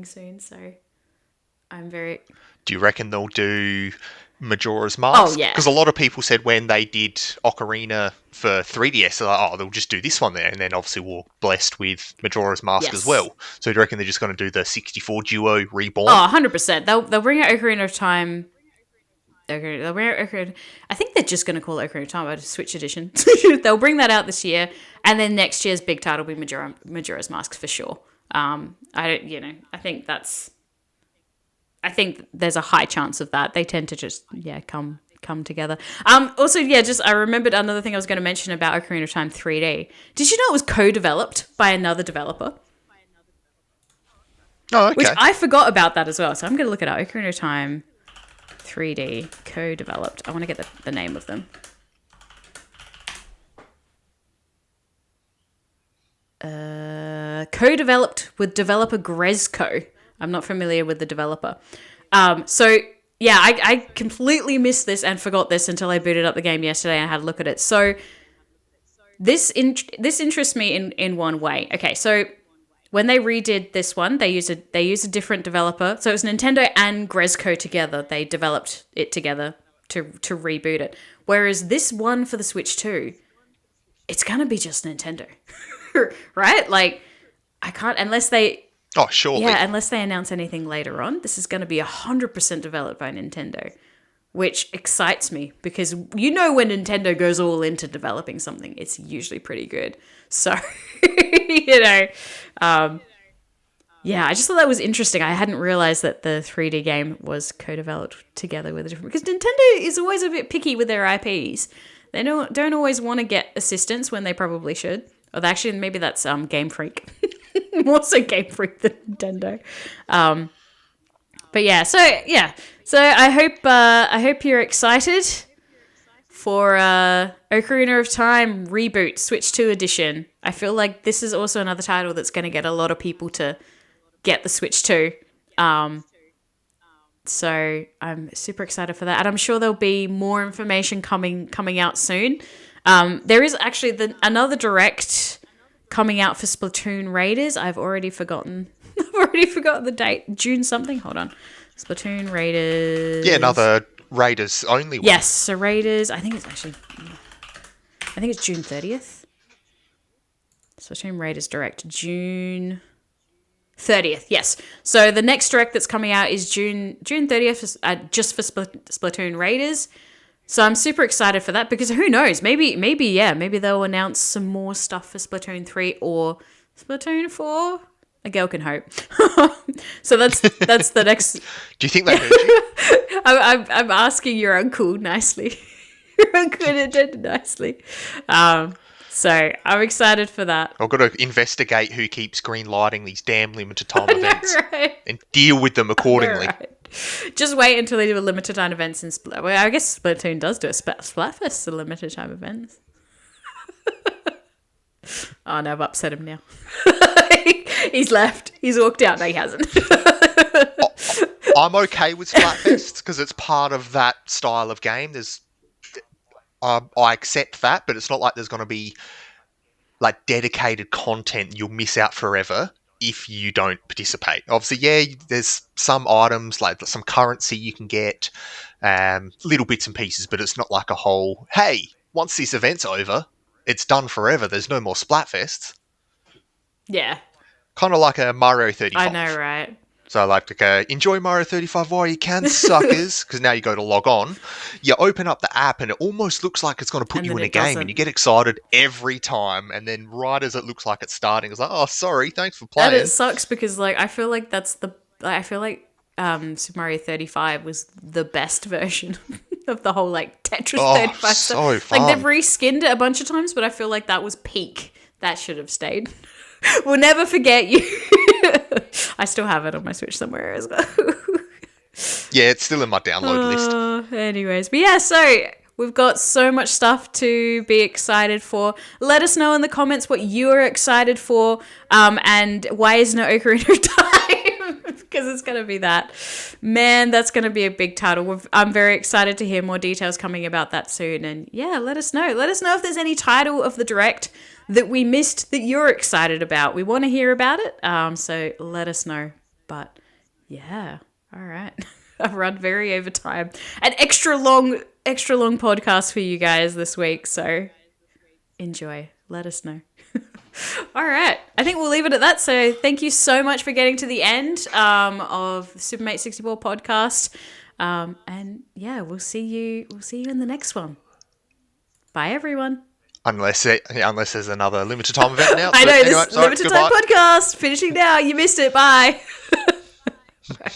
soon. So, I'm very. Do you reckon they'll do Majora's Mask? Oh, yeah. Because a lot of people said when they did Ocarina for 3DS, they're like, they'll just do this one there. And then obviously we're blessed with Majora's Mask as well. So do you reckon they're just going to do the 64 duo Reborn? Oh, 100%. They'll bring out Ocarina of Time. I think they're just going to call it Ocarina of Time, but a Switch edition. They'll bring that out this year. And then next year's big title will be Majora's Mask for sure. I think there's a high chance of that. They tend to just, come together. Also, I remembered another thing I was going to mention about Ocarina of Time 3D. Did you know it was co-developed by another developer? Oh, okay. Which I forgot about that as well. So I'm going to look it up. Ocarina of Time 3D co-developed. I want to get the name of them. co-developed with developer Grezco. I'm not familiar with the developer. So yeah, I completely missed this and forgot this until I booted up the game yesterday and I had a look at it. So this interests me in one way. Okay, so when they redid this one, they used a different developer. So it was Nintendo and Grezco together. They developed it together to reboot it. Whereas this one for the Switch 2, it's gonna be just Nintendo, right? Like, I can't unless they. Oh, surely. Yeah, unless they announce anything later on, this is going to be 100% developed by Nintendo, which excites me because when Nintendo goes all into developing something, it's usually pretty good. So, yeah, I just thought that was interesting. I hadn't realized that the 3D game was co-developed together with a different, because Nintendo is always a bit picky with their IPs. They don't always want to get assistance when they probably should. Or actually, maybe that's Game Freak. More so Game Freak than Nintendo. But yeah, so I hope you're excited for Ocarina of Time Reboot Switch 2 edition. I feel like this is also another title that's going to get a lot of people to get the Switch 2. So I'm super excited for that, and I'm sure there'll be more information coming out soon. There is actually another direct coming out for Splatoon Raiders. I've already forgotten the date. June something. Hold on. Splatoon Raiders. Yeah, another Raiders only one. Yes, so Raiders. I think it's June 30th. Splatoon Raiders Direct, June 30th. Yes. So the next direct that's coming out is June 30th, just for Splatoon Raiders. So I'm super excited for that because who knows? Maybe they'll announce some more stuff for Splatoon 3 or Splatoon 4. A girl can hope. So that's the next. Do you think they heard you? I'm asking your uncle nicely. Your uncle did nicely. So I'm excited for that. I've got to investigate who keeps green lighting these damn limited time events right. and deal with them accordingly. Right. Just wait until they do a limited time events in Splat. Well, I guess Splatoon does do a Splatfest, the limited time events. Oh no, I've upset him now. He's left. He's walked out. No, he hasn't. I'm okay with Splatfest because it's part of that style of game. I accept that, but it's not like there's going to be like dedicated content you'll miss out forever if you don't participate. Obviously, yeah, there's some items, like some currency you can get, little bits and pieces, but it's not like a whole, hey, once this event's over, it's done forever. There's no more Splatfests. Yeah. Kind of like a Mario 35. I know, right? So like, enjoy Mario 35 while you can, suckers, because now you go to log on. You open up the app and it almost looks like it's going to put you in a game and you get excited every time. And then right as it looks like it's starting, it's like, oh, sorry, thanks for playing. And it sucks because like I feel like Super Mario 35 was the best version of the whole like Tetris 35 so stuff. Fun. Like they've reskinned it a bunch of times, but I feel like that was peak. That should have stayed. We'll never forget you. I still have it on my Switch somewhere as well. Yeah, it's still in my download list. Anyways, but yeah, so we've got so much stuff to be excited for. Let us know in the comments what you're excited for, and why isn't it Ocarina of Time? Because it's going to be that. Man, that's going to be a big title. I'm very excited to hear more details coming about that soon. And yeah, let us know. Let us know if there's any title of the Direct that we missed that you're excited about. We want to hear about it. So let us know. But yeah, all right. I've run very over time. An extra long podcast for you guys this week. So enjoy. Let us know. All right. I think we'll leave it at that. So thank you so much for getting to the end of the Supermate 64 podcast. And yeah, we'll see you in the next one. Bye, everyone. Unless there's another limited time event now. I know, this limited time podcast finishing now. You missed it. Bye. Bye.